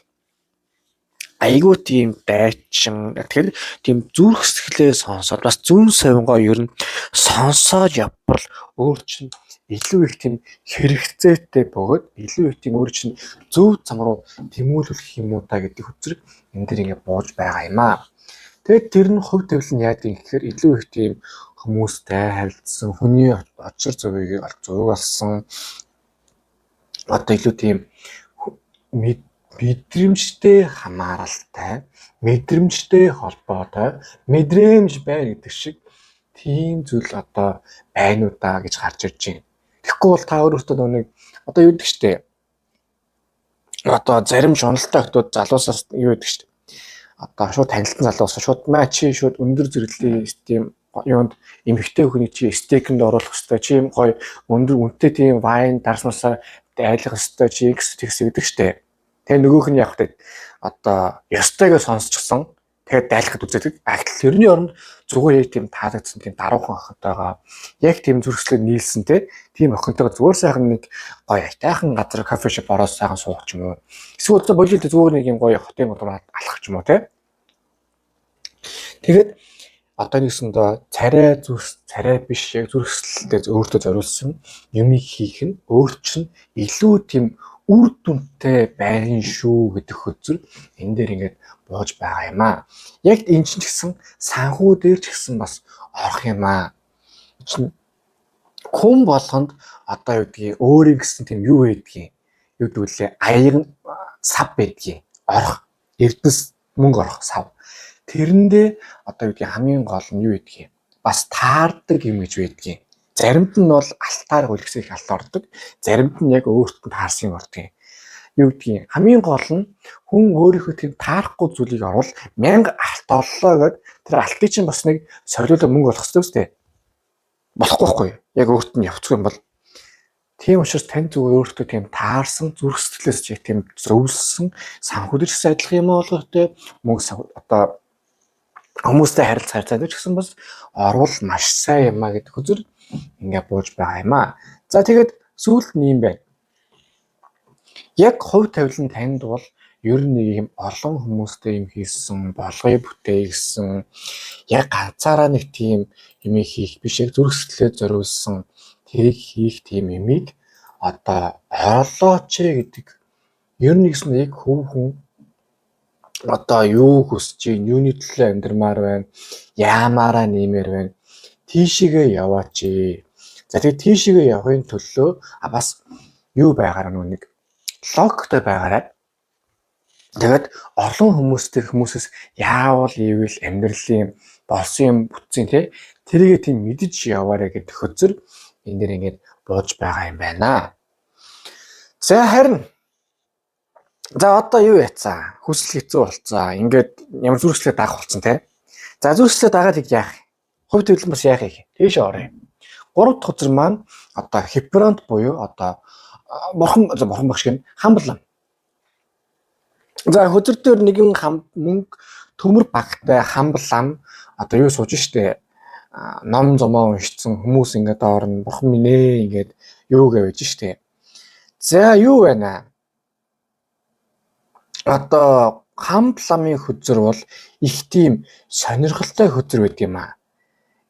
айгуу тийм дайчин тэгэхээр тийм зүрх сэтгэлээ сонсоод бас зүүн совингоо ер нь сонсоод явбал өөр чинь илүү их тийм хэрэгцээтэй бөгөөд илүү их тийм өөр чинь зөв зам руу тэмүүлүүлэх юм уу та гэдэг үзэг энэ дэр ингээ бууж байгаа юм аа. Тэгээд тэр нь хувь тавилан яадаг юм гэхээр илүү их тийм хүмүүстэй харилцсан, хүний очир зөвийг зөв болсон одоо илүү тийм мэдрэмжтэй хамааралтай, мэдрэмжтэй холбоотой, мэдрэмж байна гэдэг шиг тийм зүйл одоо байна уу да гэж гарч ирж байна. Тэгэхгүй бол та өөрөөсөө нэг одоо юу гэдэг штэ. Одоо зарим шуналтай хүмүүс залуусаас юу гэдэг штэ. Одоо шууд танилцсан залуусаа шууд чи шууд өндөр зэрэглэлийн тийм юунд эмэгтэй хүний чи стейкэнд оруулах хэрэгтэй. Чи юм гоё өндөр үнэтэй тийм вайн дарснасаа айлах хэрэгтэй чи тэгс гэдэг штэ. Тэгээ нөгөөх нь явах гэдэг одоо ёстойгоо сонсчихсон. тэгээд дайлахад үздэг. Тэрний оронд зүгээр яг тийм таалагдсан тийм даруухан охинтойгоо яг тийм зүрхслээр нийлсэн тийм охинтойгоо зүгээр сайхан нэг гоё айтайхан газар кофе шоп ороод сайхан суух ч юм уу. Эсвэл болоод зүгээр нэг юм гоё хотын удмаар алах ч юм уу те. Тэгээд одоо нэгсэндээ царай биш яг зүрхсэлтэд өөртөө зориулсан юмыг хийх нь өөр чинь илүү тийм үр дүнтэй байна шүү гэдэг хөзөр энэ дээр ингээд бууж байгаа юм аа. Яг энэ ч гэсэн санхүү дээр ч гэсэн бас орох юм аа. Хүн болгонд одоо юу гэдгийг өөрийн гэсэн тийм юу байдгийг юу гэдгүүлээ аяг сав байдгийг орох эрдэнэс мөнгө орох сав. Тэрэндээ одоо юу гэдгийг хамгийн гол нь юу гэдгийг бас таардаг юм гэж байдгийг. Заримд нь бол алтаар хөлгсөх алт ордог, заримд нь яг өөртөө таарсан ордог. Юу гэдгийг хамгийн гол нь хүн өөрийнхөө тийм таарахгүй зүйлийг оруулал 1000 алт оллоо гэд тэр алтыг чинь бас нэг солиулаа мөнгө олох хэрэгтэй үстэй. Болохгүй байхгүй. Яг өөртөө нь явцгүй юм бол тийм учраас тань зүгээр өөртөө тийм таарсан зүрх сэтгэлээс яг тийм зөвлөсөн санхүүдэрч сайдлах юм болгохтой мөнгө одоо хүмүүстэй харилцаа ч гэсэн бас орвол маш сайн юм а гэдэг хөзөр ингээ бууж байгаа юм а. За тэгээд сүүлд нь юм байна. Яг хувь тавилан танд бол ер нь нэг юм олон хүмүүстэй юм хийсэн, болгоё бүтээсэн, яг ганцаараа нэг тийм юм хийх биш, яг зүрх сэтгэлээ зориулсан тэрийг хийх тийм юмыг одоо ойлооч гэдэг. Ер нь гэсэн яг хүн одоо юу хүсэж чинь, юуны төлөө амьдрмаар байна, яамаараа нэмэр байна, тийшээгээ яваач. За тэгээд тийшээгээ явахын төлөө бас юу байгаараа нэг логиктой байгаарай. Тэгээд олон хүмүүсээс яавал ивэл амьдралын болсон юм бүтцийн тэрийгээ тийм мэдэж яваарэ гэдэг хөзөр энэ дэр ингээд бууж байгаа юм байна. За харин за одоо юу яцсан? Хүсэл хэцүү болцсон. Ингээд ямар зүрхслээ даах болсон те. За зүрхслээ дагаад яах? Хувь тавилан бас яах юм? Тийш орё. 3 дахь хөзөр маань одоо хипрант буюу одоо бурхан багш гэн хамблан. За хөзөр дээр нэгэн мөнгө төмөр багтай хамблам одоо юу сууж штэ. Ном зомоо уншицсан хүмүүс ингээд орно бурхан минь ээ ингээд юу гэж штэ. За юу байна? Одоо хамбламын хөзөр бол их тийм сонирхолтой хөзөр байт юм а.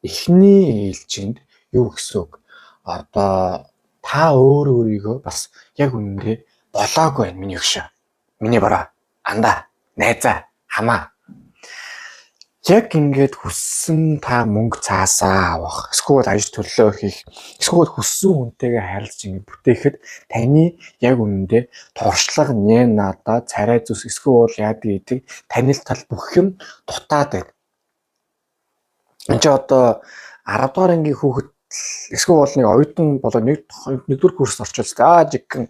Эхний ээлжинд юу гэсэн үг? Одоо та өөрийгөө бас яг үнэндээ болоогүй байна миний өгшөө. Миний бороо, андаа, найзаа, хамаа. Яг ингээд хүссэн та мөнгө цаасаа авах, эсвэл ажил төлөө хийх, эсвэл хүссэн хүнтэйгээ харилцаж ингээд бүтээхэд таны яг үнэндээ туршлага нэ надаа царай зүс эсвэл яад гэдэг танил тал бүх юм дутаад байна. Энд чи одоо 10 дугаар ангийн хүүхэд эсвэл нэг оюутан болоо нэгдүгээр курст орчуулсан. Жигхэн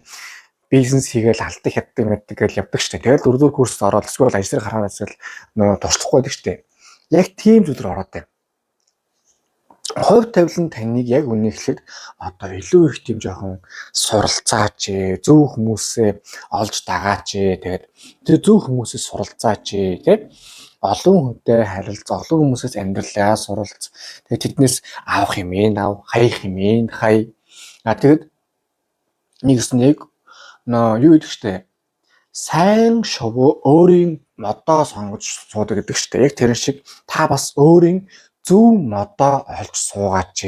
бизнес хийгээл алдаг хятдаг мэддэг гэж явдаг штэ. Тэгэл 4-р курст ороод эсвэл ажлыг харахаас нөө туршлахгүй байдаг штэ. Яг тийм зүйлээр ороод байна. Хувь тавилан таныг яг үнэхээр одоо илүү их тийм жоохон суралцаач, зөв хүмүүсээ олж дагаач. Тэгээд тэр зөв хүмүүсээс суралцаач тийм олон хүнтэй харилцаа, олон хүмүүсээс амьдралаа суралц. Тэгээд тэднээс авах юм ав, хаях юм хай. Тэгээд нэг юу гэдэг штэ. Сайн шовоо өөрийн модоо сонгож суудаг гэдэг штэ. Яг тэр шиг та бас өөрийн зөв модоо олж суугаач.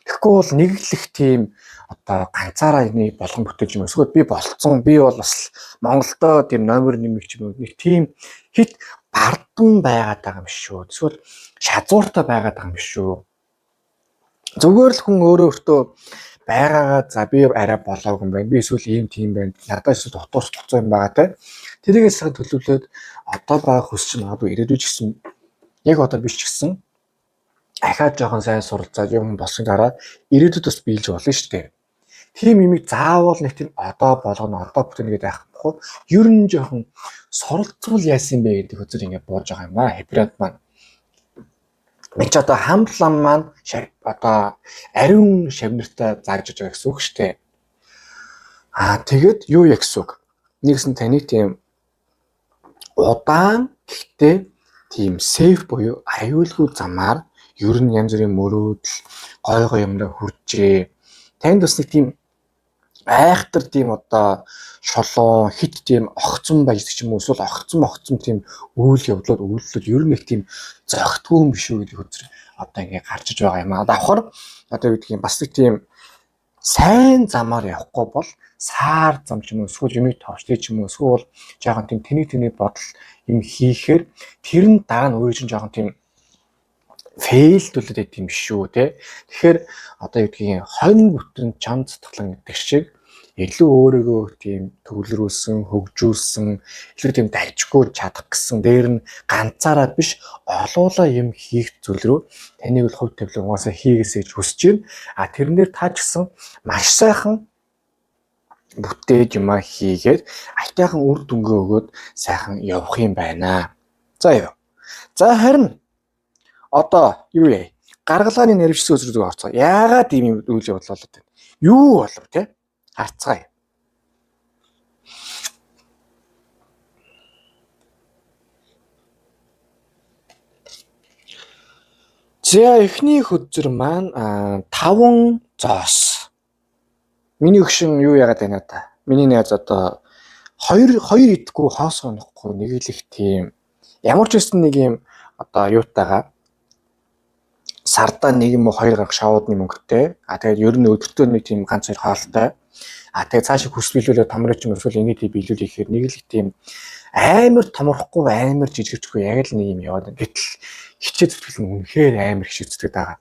Тэгэхгүй бол нэг л их тийм одоо ганцаараа нэг болгон бүтээж юм. Эсвэл би болцсон. Би бол бас Монголдо тийм номер 1 ч юм уу нэг тийм хит бардам байгаад байгаа юм шүү. Эсвэл шазууртай байгаад байгаа юм шүү. Зүгээр л хүн өөртөө байгаагаа за би арай болоогүй юм байна. Би эсвэл ийм тийм байна. Надад эсвэл дотоос тоцоо юм байгаа те. Тэрийгээ сайн төлөвлөөд одоо байгаа хүсч магадгүй ирээдүйд ч гэсэн яг одоо биш ч гэсэн ахаад жоохон сайн суралцаад юм болсон дараа ирээдүйд бас биелж болно шүү дээ. Тийм юмыг заавал нэг тийм одоо болгоно одоо бүтэнэ гэдэг байхгүй. Ер нь жоохон суралцвал яасан бэ гэдэг хөзөр ингэ бууж байгаа юм аа. Хипрант маань. Энд ч одоо хамблам маань одоо ариун шавнартай зарж байгаа гэсэн үг шүү дээ. Тэгэд юу яг гэсэн үг? Нэгсэн таны тийм удаан гэхдээ тийм сейф буюу аюулгүй замаар ер нь янз бүрийн мөрөөдөл гой юмраа хүрчээ. Танд бас нэг тийм айхтар тийм одоо шолоо хит тийм огцон байж ч юм уу эсвэл огцон тийм үйл явдлууд ер нь их тийм зөгтгүй юм биш үү гэдэг үзэр одоо ингээ гарч иж байгаа юм аа. Давхар одоо юу гэдгийг бас нэг тийм сайн замаар явахгүй бол саар зам ч юм уу эсвэл юмыг товчлээ ч юм уу эсвэл жоохон тийм тэний бодол юм хийхээр тэр нь дараа нь өөрөө чинь жоохон тийм фейлдүүлээд байт юм шүү те. Тэгэхээр одоо юу гэдгийг хонь бүтэн чам цатгалан гэдэг шиг илүү өөрийгөө тийм төвлөрүүлсэн, хөгжүүлсэн, илүү тийм дайжгүй чадах гэсэн дээр нь ганцаараа биш олоола юм хийх зүйл рүү таныг бол хувь тавилан угаасаа хийгээсэй хүсэж байна. А тэрнээр та ч гэсэн маш сайхан бүтээж юмаа хийгээд айтайхан үр дүнгээ өгөөд сайхан явах юм байна. За юу. За харин одоо юу яа? Гаргалгааны нэрвчсэн үзрүүд орцоо. Яагаад ийм үйл явдал болоод байна? Юу болов те? Харцгаая. За эхний хөзөр маань 5 зоос. Миний өгшин юу яагаад байна та? Миний найз одоо 2 идэхгүй хоос онохгүй нэг л их тийм ямар ч гэсэн нэг юм одоо юутайгаа сардаа 1 юм уу 2 гарах шоудны мөнгөтэй. Тэгээд ер нь өдөртөө нэг тийм ганц хоёр хаалтай. Тэгээд цаашаа хүсвэлүүлээ томрооч юм эсвэл ингэж биелүүл ихээр нэг л тийм амар томрохгүй амар жижигчгүй яг л нэг юм яваад. Гэтэл хичээ зүтгэл нь үнэхээр амар хичээ зүтгээд байгаа.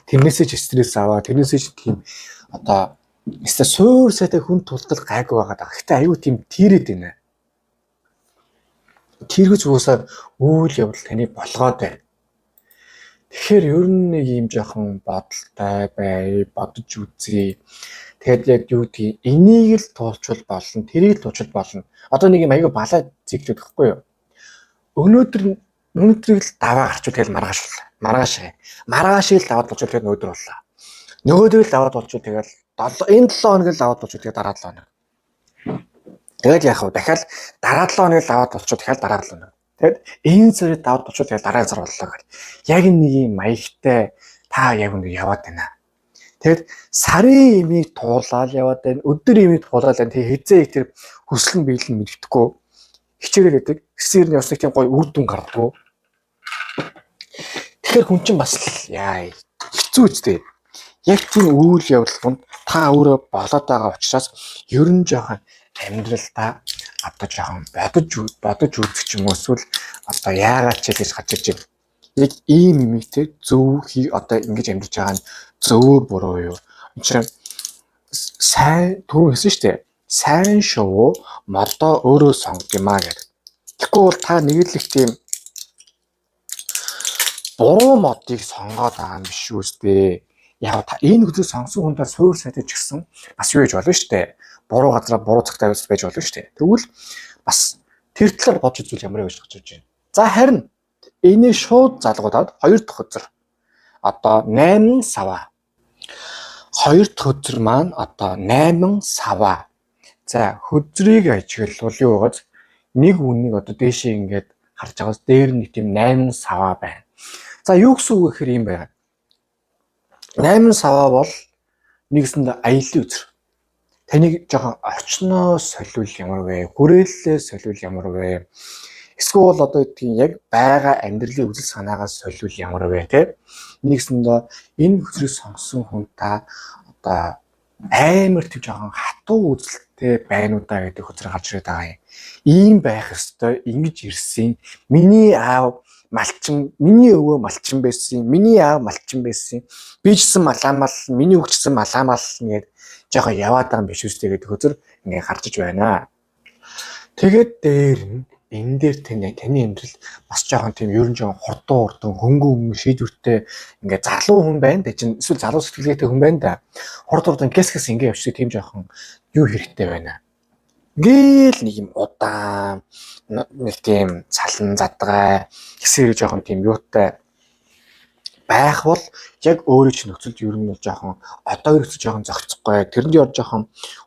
Тэрнээсээ ч стресс аваа, тэрнээсээ ч тийм одоо эсвэл суур сайтай хүн тултал гайгүй байгаа даа. Гэхдээ аюу тийм тийрэд байна. Тэргэж уусаад үйл явдал таны болгоод байна. Тэгэхээр ер нь нэг юм жоохон бодолтой бай, бодож үзье. Тэгэд яг юу гэдгийг энийг л туулчвал болно, тэрийг л туулчвал болно. Одоо нэг юм аюу балаа зэглэж байхгүй юу? Өнөөдрийг л даваа гарчвал тэгэл маргааш. Маргаашийг л даваад болчихвол тэгэл өнөөдөр боллоо. Нөгөөдрийг л даваад болчихвол тэгэл энэ 7 хоног л даваад болчихвол тэгээ дараа 7 хоног. Тэгэл яах вэ? Дахиад дараа 7 хоног л даваад болчихвол дахиад дараа 7 хоног. Тэгэд энэ сарыг даваад болчихвол тэгээ дараа сар боллоо гэх. Яг нэг юм маягтай та яг үнэ яваад байна. Тэгэд сарын имийг туулаад яваад байна. Өдөр имийг туулаад байна. Тэгээ хизээ тэр хүслэн биелэн мэддэхгүй хичээгээд байдаг. Хэсээр нь явсныг тийм гоё үр дүн гардаг. Тэгэхээр хүн чинь бас яа хэцүү үстэй. Яг тийм үйл явдал та өөрөө болоод байгаа учраас ер нь жоохон амьдралдаа одоо жоохон бодож үзэх юм уу эсвэл одоо яагаад ч гэж гаж ирж байна. Яг ийм юмтэй зөв одоо ингэж амьдарч байгаа нь зөв буруу юу? Энд сайн түрүү хэлсэн шүү дээ. Сайн шоу модоо өөрөө сонгомаа гэдэг. Тэгэхгүй бол та нэг л их тийм буруу модыг сонгоод байгаа юм биш үстэй. Яг та энэ хүзээ сонсон хүндээ суур сайтай ч гэсэн бас юу гэж болно шүү дээ. Буруу газараа буруу цагтаа байж болно шүү дээ. Тэгвэл бас тэр талаар бодож үзвэл ямар гэж бодож байна. За харин энийг шууд залгуудаад 2 дахь хөзөр. Одоо 8 сава. 2 дахь хөзөр маань одоо 8 сава. За хөзрийг ажиглавал юу байгааз нэг үнийг одоо дээшээ ингээд харж байгаас дээр нэг тийм 8 сава байна. За юу гэсэн үг гэхээр юм байна. 8 сава бол нэгсэнд аялын үзэр. Таныг жоохон орчноо солиул ямар вэ? Хүрээллээ солиул ямар вэ? Эсвэл одоо гэдгийг яг байгаа амьдралын үзэл санаагаас солиул ямар вэ те? Нэгсэнд энэ хүзрийг сонгосон хүн та одоо амар тийм жоохон хатуу үзэлтэй байна уу да гэдэг хөзөр гарч ирээд байгаа юм. Ийм байх ёстой, ингэж ирсэн. Миний аав малчин, миний өвөө малчин байсан, миний аав малчин байсан. Би ч гэсэн малаамал, миний өвчсөн малаамал нэгэд жоохон яваад байгаа юм биш үстэй гэдэг хөзөр ингээ гарч иж байна. Тэгээд дээр нь энэ дээр таны амьдрал бас жоохон тийм ерөн жоохон хурдан хөнгөн шийдвэртэй ингээ залуу хүн байна. Тэ чинь эсвэл залуу сэтгэлгээтэй хүн байна да. Хурдан гэс ингээ явчихдаг тийм жоохон юу хэрэгтэй байна. Ингээл нэг юм удаан нэг тийм цалан задгай хэсэр жоохон тийм юутай байх бол яг өөрөө чинь нөхцөлд ер нь жоохон одоо ерөөсөө жоохон зохицохгүй. Тэрэнд явж жоохон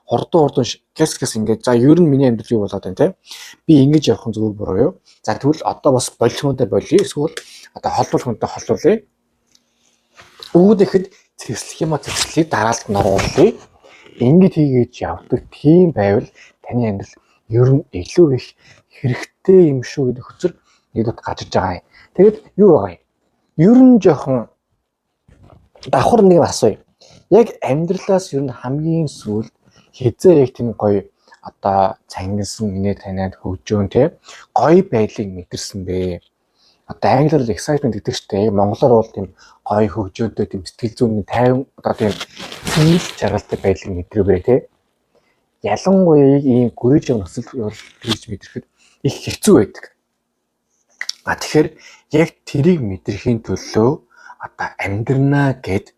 хурдан гэс ингээд за ер нь миний амьдрал юу болоод байна те. Би ингэж явах нь зөв буруу юу? За тэгвэл одоо бас болчихмодоо болиё. Эсвэл одоо холбол хүнтэй холбуулъя. Үүдэхэд цэцлэх юм а цэцлэхийг дараалт нь оруулъя. Ингэж хийгээд явдаг тийм байвал таны амьдрал ер нь илүү их хэрэгтэй юм шүү гэдэг хөцөр нэгдүгээр гажиж байгаа юм. Тэгэд юу байгаа юм? Ер нь жоохон давхар нэг асууя. Яг амьдралаас ер нь хамгийн сүүлд хизээ яг тийм гоё одоо цангилсан инээ таниад хөгжөөн те гоё байдлыг мэдэрсэн бэ. Одоо англиар excitement гэдэг чтэй монголоор бол тийм гоё хөгжөөдөө тийм сэтгэл зүйн тайван одоо тийм сэтгэл жаргалтай байдлыг мэдрвэ те. Ялангуяа ийм гүрэж явах нөхцөл тэгж мэдрэхэд их хэцүү байдаг. Тэгэхээр яг тэрийг мэдрэхийн төлөө одоо амьдрнаа гэд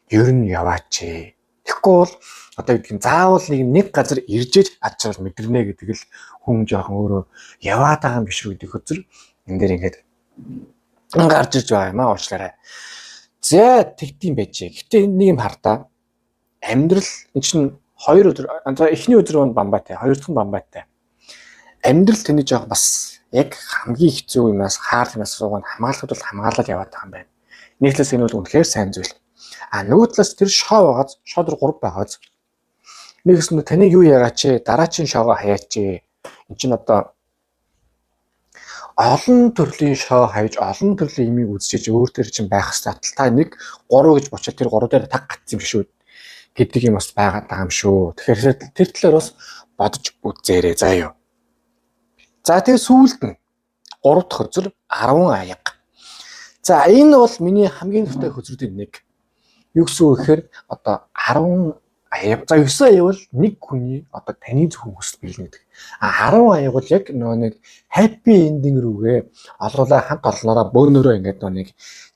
ер нь яваач. Тэгэхгүй бол одоо гэдэг нь заавал нэг газар иржээж ачаал мэдэрнэ гэдэг л хүн жоохон өөрөө яваад байгаа юм биш үү гэдэг хөзөр энэ дээр ингээд гарч иж байгаа юм аа уучлаарай. За тэгдэм байжээ. Гэтэ нэг юм хартаа амьдрал нэг чинь 2 өдөр эхний өдөр нь бамбайтай, хоёр дахь нь бамбайтай. Амьдрал тэний жоох бас яг хамгийн хэцүү юмас хаалтнаас суугаад хамгаалахад бол хамгаалаад яваад байгаа юм байна. Нэг талаас энэ бол үнэхээр сайн зүйл. Нөгөө талаас тэр шоо байгааз шоо дөр 3 байгааз нэгс нь таныг юу яраач дараачийн шоогоо хаяач. Энд чинь одоо олон төрлийн шоо хайж олон төрлийн имийг үзчихэж өөр төр чинь байх хэрэгтэй. Та нэг 3 гэж бочоод тэр 3 дээр таг гацсан юм шүү гэдэг юм бас байгаад байгаа юм шүү. Тэгэхээр тэр талаар бас бодож үзээрэй заа юу. За тэгээ сүүлд нь 3 дахь хөзөр 10 аяга. За энэ бол миний хамгийн дуртай хөзрүүдийн нэг. Юу гэсэн үг гэхээр одоо 10 аяга. За 9 аяга бол нэг хүний одоо таны зөвхөн хүсэл биелнэ гэдэг. 10 аяга бол яг нөгөө нэг happy ending рүүгээ олоолаа хамт олноороо бөөнөрөө ингээд нөгөө нэг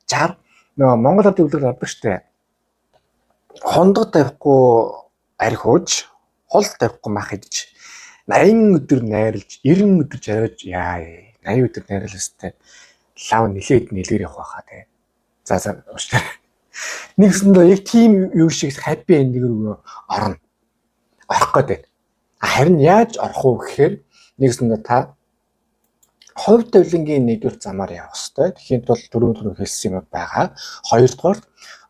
60 нөгөө Монгол хот өвлөр авдаг штэ. Хондго тавихгүй арх ууж, хол тавихгүй мах идэж, 80 өдөр найрлж, 90 өдөр жаргаж яа 80 өдөр найрлаастай лав нилээд нэлгэр явах байхаа те. За уучлаарай. Нэгсэндээ яг тийм юу шиг happy ending рүү орно. Орох гэдэг. Харин яаж орох вэ гэхээр нэгсэндээ та хувь тавилангийн нэгдүгээр замаар явах хэрэгтэй. Тэгэхэд бол түрүү хэлсэн юм байгаа. Хоёрдугаар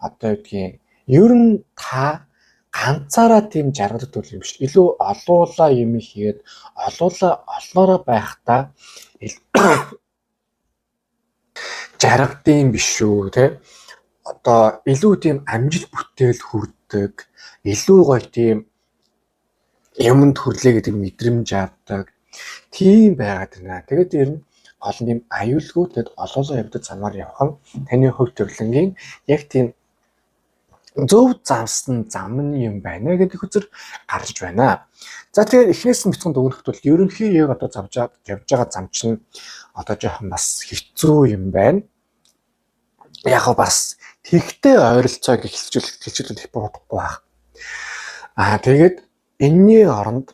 одоо гэдгийг ер нь та ганцаараа тийм жаргалд төл юм биш. Илүү олуула юм хийгээд олуула олноороо байхдаа жаргадсан биш шүү те. Одоо илүү тийм амжилт бүтээл хүрдэг, илүү гоё тийм юмд хүрлээ гэдэг мэдрэмж авдаг. Тийм байгаад байна. Тэгээд ер нь гол нь аюулгүй тэгэд олоолаа явдаг замаар явах нь таны хувь тавилангийн яг тийм зөв замсан зам нь юм байна гэдэг үзэр гарч байна. За тэгээд эхнээс нь бицхэнд өгөхөд бол ерөнхий яг одоо явж байгаа зам чинь одоо жоохон бас хэцүү юм байна. Яг бас тэгтэй ойролцоог хэлжүүлэх хипотохгүй байх. Тэгээд энэний оронд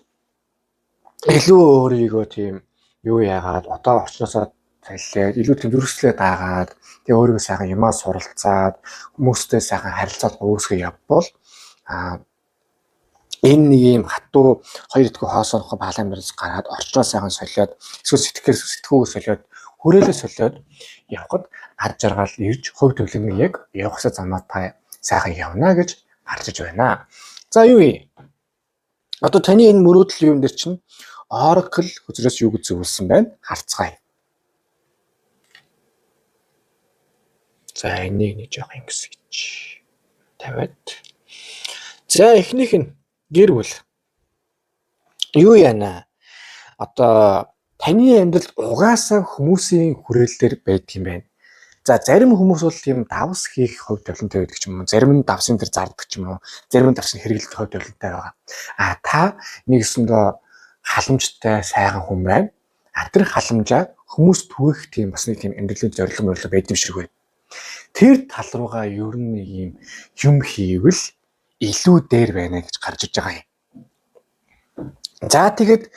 илүү өөрийгөө тийм юу яагаад одоо орчноосоо таллаад илүү төвлөрслээ дагаад тэгээ өөрийгөө сайхан юмаа суралцаад хүмүүстэй сайхан харилцаад өөрсгөө явбал энэ нэг юм хатуу хоёр идэхгүй хоосоонхоо балан барьж гараад орчноо сайхан солиод эсвэл сэтгүүгээ солиод хүрээлээ солиод явхад ар жаргал ирж хувь төлөвлөмж яг явахсаа замаа та сайхан явна гэж гарч иж байна. За юу вэ? Одоо таны энэ мөрөөдөл юм дээр чинь Oracle хөзрөөс юу гэж зөвлөсөн байна? Харцгаая. За энийг нэг жоох ингэсгэж тавиад. За эхнийх нь гэр бүл. Юу яана? Одоо таны амьдралд угаасаа хүмүүсийн хүрээлэлээр байдаг юм байна. За зарим хүмүүс бол тийм давс хийх хувь тавилантай байдаг ч юм уу. Зарим нь давсын дээр зардаг ч юм уу. Зарим нь давсын хэрэглэх хувь тавилантай байгаа. Та нэгсэндээ халамжтай сайхан хүн байна. Тэр халамжаа хүмүүс түгэх тийм бас нэг тийм амьдралын зорилго байд юм шиг байна. Тэр тал руугаа ер нь нэг юм хийвэл илүү дээр байна гэж гарч иж байгаа юм. За тэгээд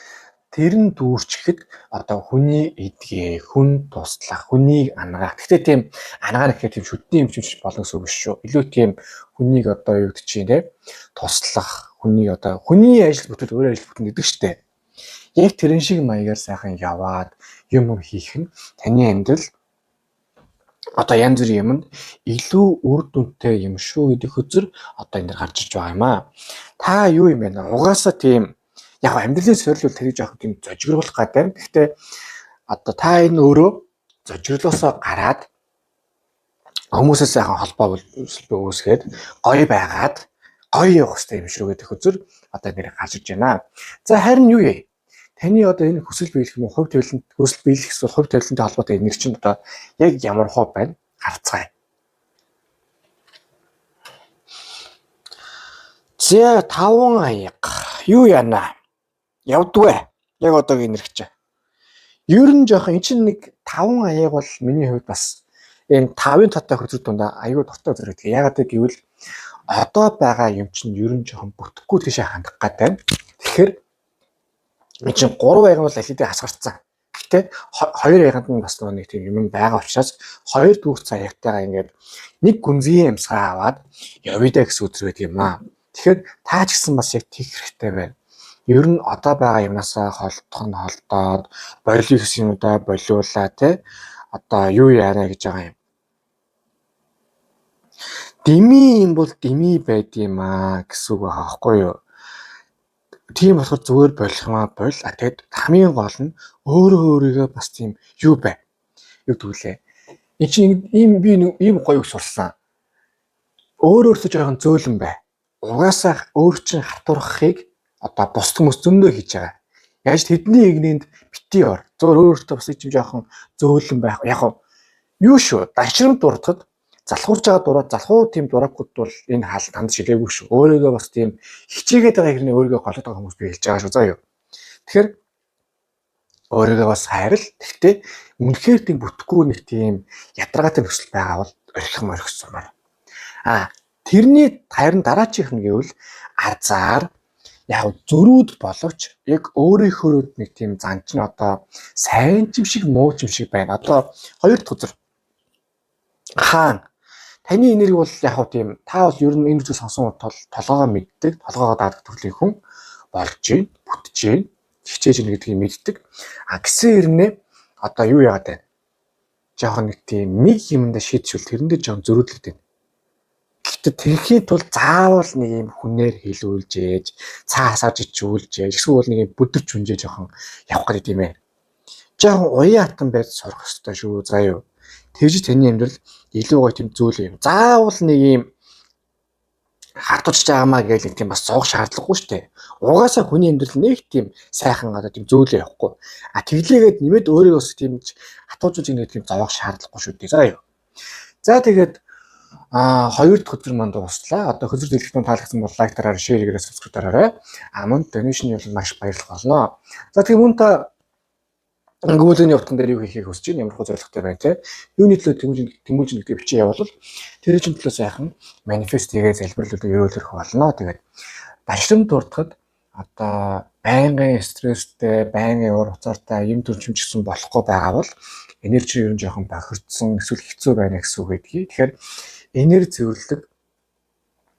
тэр нь дүүрчгэхэд одоо хүний эдгээ, хүн туслах, хүнийг ангаах. Гэхдээ тийм ангаар гэхээр тийм шүдний юм шиг болно гэсэн үг шүү. Илүү тийм хүнийг одоо юу гэдэг чинь те туслах, хүнийг одоо хүний ажил бүтээл өөр ажил бүтэн гэдэг штеп. Яг тэрэн шиг маягаар сайхан яваад юм хийх нь таны амьдрал одоо янз бүрийн юмд илүү үр дүнтэй юм шүү гэдэг хөзөр одоо энэ дэр гарч иж байгаа юм аа. Та юу юм бэ? Угаасаа тийм яг амьдралын сорил бол тэрийг жоох тийм зожигруулах гэдэг. Гэхдээ одоо та энэ өөрөө зожирлоосоо гараад хүмүүсээс сайхан холбоо үүсгээд гоё байгаад гоё явах хэрэгтэй юм шүү гэдэг хөзөр одоо энэ дэр гарч иж байна. За харин юу вэ? Таны одоо энэ хүсэл биелэх юм хувь тавилант хүсэл биелэх эсвэл хувь тавилантай холбоотой энерги чинь одоо яг ямар хоо байна? Харцгаая. За 5 аяга юу яана? Явдгүй. Яг одоогийн энерги чинь. Ер нь жоохон эн чинь нэг 5 аяга бол миний хувьд бас энэ 5-ын таттай хөзөр дундаа аягүй дуртай хөзөр гэдэг. Ягаад гэвэл одоо байгаа юм чинь ер нь жоохон бүтэхгүй тийшээ хандах гэдэг. Тэгэхээр энэ чинь 3 аяга бол аль хэдийн хасгарцсан. Гэхдээ 2 аяганд нь бас нэг тийм юм байгаа учраас 2 дүүрц аягтайгаа ингээд нэг гүнзгий юмсгаа аваад явъя гэсэн үзэр байдаг юм аа. Тэгэхээр таа ч гэсэн бас яг тийх хэрэгтэй байна. Ер нь одоо байгаа юмнасаа холдоод болио гэсэн юмудаа болиулаа те одоо юу яана гэж байгаа юм. Дими юм бол дими байд юм аа гэсэн үг аахгүй юу? Тийм болохоор зүгээр болох юм аа бол. Тэгэд хамгийн гол нь өөрийгөө бас тийм юу бай. Юу гэвэл энэ чинь ийм би ийм гоё үг сурсан. Өөрөөсөө жоохон зөөлөн бай. Угаасаа өөр чинь хатуурхахыг одоо бус хүмүүс зөндөө хийж байгаа. Яаж тэдний игнэнд бити ор. Зөвхөн өөрөөсөө бас ийм жоохон зөөлөн байх. Яг юу шүү. Дашрамд дуртахад залхуурж байгаа дураад залхуу тийм дураагууд бол энэ хаалт ханд шилээгүй шүү. Өөрийгөө бас тийм хичээгээд байгаа хэрнээ өөрийгөө голоод байгаа хүмүүс би хэлж байгаа шүү заа юу. Тэгэхээр өөрийгөө бас хайрал. Гэхдээ үнэхээр тийм бүтэхгүй нэг тийм ядаргаатай нөхцөл байгаа бол орхисмаар. Тэрний харин дараачих нь гэвэл арзаар яг зөрүүд боловч яг өөрийнхөө нэг тийм зан чинь одоо сайн ч юм шиг муу ч юм шиг байна. Одоо хоёр дахь үзэр хаан таны энерги бол яг хөө тийм та бол ер нь энэ зүйл сонсон толгоогоо мэддэг, толгоогоо даадаг төрлийн хүн болж байна, бүтэж байна, хичээж байна гэдгийг мэддэг. Гэсэн хэрнээ одоо юу яагаад байна? Жохон нэг тийм нэг юмдаа шийдчихвэл тэрэн дээр жоон зөрүүдлээд байна. Гэхдээ тэрхийн тулд заавал нэг юм хүнээр хилүүлж ээж, цаасаж ичүүлж ээж, эсвэл нэг юм бүдэрч хүнжээ жохон явах гэдэг юм ээ. Жохон уян хатан байж сурах хэрэгтэй шүү заа юу. Тэгж таны амьдрал илүү гоё тийм зүйл юм. Заавал нэг юм хатууч жаамаа гэж тийм бас зовх шаардлагагүй шүү дээ. Угаасаа хүний амьдрал нэг тийм сайхан одоо тийм зөөлөө явахгүй. Тэглээгээд нэмээд өөрийгөө бас тийм хатуужуулж нэг тийм зовх шаардлагагүй шүү дээ. За юу. За тэгээд хоёр дахь хөзөр манд дуслаа. Одоо хөзөр дэлгэцэн таалагдсан бол лайк дараарай, шеэр хийгээрэй, сабскрайб дараарай. Мөн донешн бол маш баярлах болно. За тэгээд мөн та Google-ийн утган дээр юу хийхийг хүсэж байна, ямар хөө зорилготой байна те. Юуны төлөө тэмүүлж нэгдэг бичиж явуул тэр чинь төлөө сайхан манифест хийгээ залбирлуулаад өрөөлөх болно. Тэгээд дашрамд дуртахад одоо байнгын стресстэй, байнгын уур уцаартай юм төрчмч гэсэн болохгүй байгаа бол энерги ер нь жоохон бохирдсон, эсвэл хэцүү байна гэсэн үг гэдгийг. Тэгэхээр энерги зөвлөдөг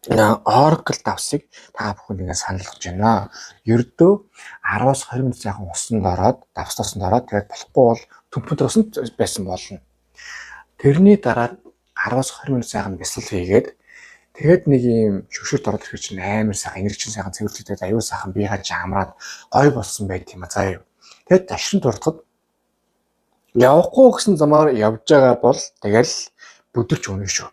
Oracle давсыг та бүхэн ингэ санал болгож байна. Ердөө 10-аас 20 минут сайхан усанд ороод, давстасанд ороод тэгээд болохгүй бол төмпөнд усанд байсан болно. Тэрний дараа 10-аас 20 минут сайхан бясалгал хийгээд тэгээд нэг юм шүгшүүрт ороод ирэх чинь амар сайхан энерги сайхан цэвэрлэгдээд аюул сайхан бие хаж амраад гой болсон байт юм а заа юу. Тэгээд дашрын дуртахад явахгүй гэсэн замаар явж байгаа бол тэгэл бүдэрч үнэ шүү.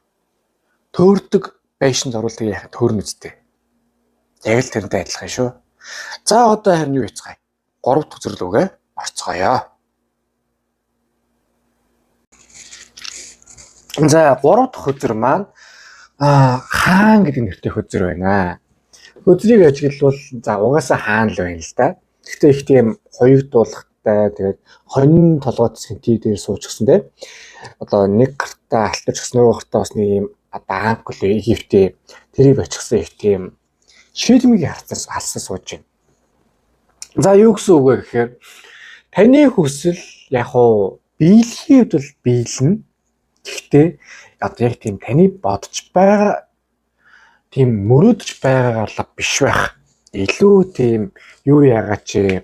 Төөрдөг байшинд оруулдаг яхад төрн үстэй. Яг л тэрнтэй адилхан шүү. За одоо харин юу хийцгаая? 3 дахь үзэрлүүгээ орцгоё. За 3 дахь хөзөр маань хаан гэдэг нэртэй хөзөр байна. Хөзрийг ажиглавал за угаасаа хаан л байна л да. Гэхдээ их тийм хоёрдуулахтай тэгээд хонин толгойцгийн тий дээр суучихсан те. Одоо нэг гартаа алтаж гсэн нөгөө гартаа бас нэг юм банк л Египтэй тэрийг очихсан их тийм шилмиг харцаас алсан сууж байна. За юу гэсэн үг вэ гэхээр таны хүсэл яг уу биелэхийн хувьд бол биелнэ. Гэхдээ одоо яг тийм таны бодож байгаа тийм мөрөөдөж байгаагаар биш байх. Илүү тийм юу яагаад чи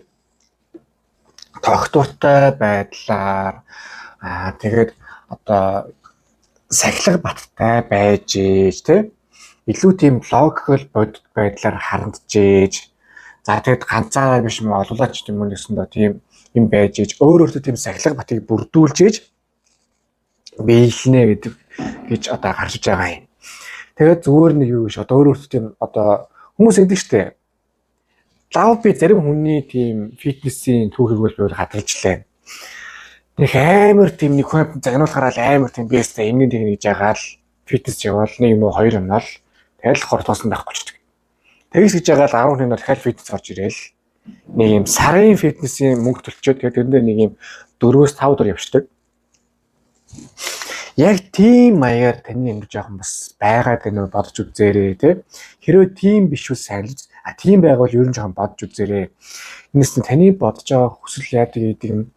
тогтвортой байдлаар тэгээд одоо сахилга баттай байж тий илүү тийм логикл бодит байдлаар харагдаж за тэгэд ганцаараа биш юм олуулаач юм уу гэсэндээ тийм юм байж өөрөөрөө тийм сахилга батыг бүрдүүлж биелнэ гэдэг гэж одоо гарч иж байгаа юм. Тэгээд зүгээр нэг юу гэж одоо өөрөөрөө тийм одоо хүмүүс ингэдэг штэ. Лав би зарим хүний тийм фитнесийн түүхийг бол хадгалжлаа. Нэг амар тийм нэг хүн загнуул гараад амар тийм бэстэй эмгэн тэгнэ гэж ягаал фитнес яваал нэг юм уу хоёр юм аа л тэгэл хор тоосон байхгүй ч гэдэг. Тэгс гэж ягаал 10 хүн дахиад фитнес орж ирээл нэг юм сарын фитнесийн мөнгө төлчөөд тэгээд тэрэндээ нэг юм 4-5 дор явчихдаг. Яг тийм маягаар таны амьд жоохон бас байгаад байна уу бодож үзээрэй тий. Хэрвээ тийм биш үл сайн л тийм байгавал ер нь жоохон бодож үзээрэй. Энэс нь таны бодож байгаа хүсэл яадаг гэдэг юм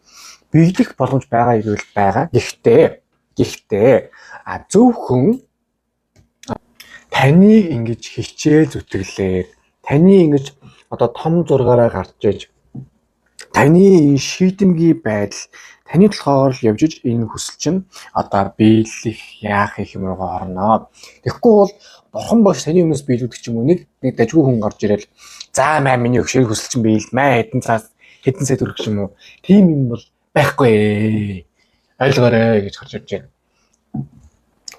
биелэх боломж байгаа ирвэл байгаа. Гэхдээ зөвхөн таныг ингэж хичээл зүтгэлээр таны ингэж одоо том зургаараа гарч иж таны шийдэмгий байдал таны толгоор л явж иж энэ хүсэл чинь одоо биелэх яах юм руугаа орно. Тэгэхгүй бол бурхан багш таны өмнөөс биелүүлдэг ч юм уу нэг дажгүй хүн гарч ирэл за маа миний өгшөө хүсэл чинь биелмээ хэдэн сая төгрөг юм уу. Тийм юм бол байхгүй ойлгоорой гэж гарч ирж байна.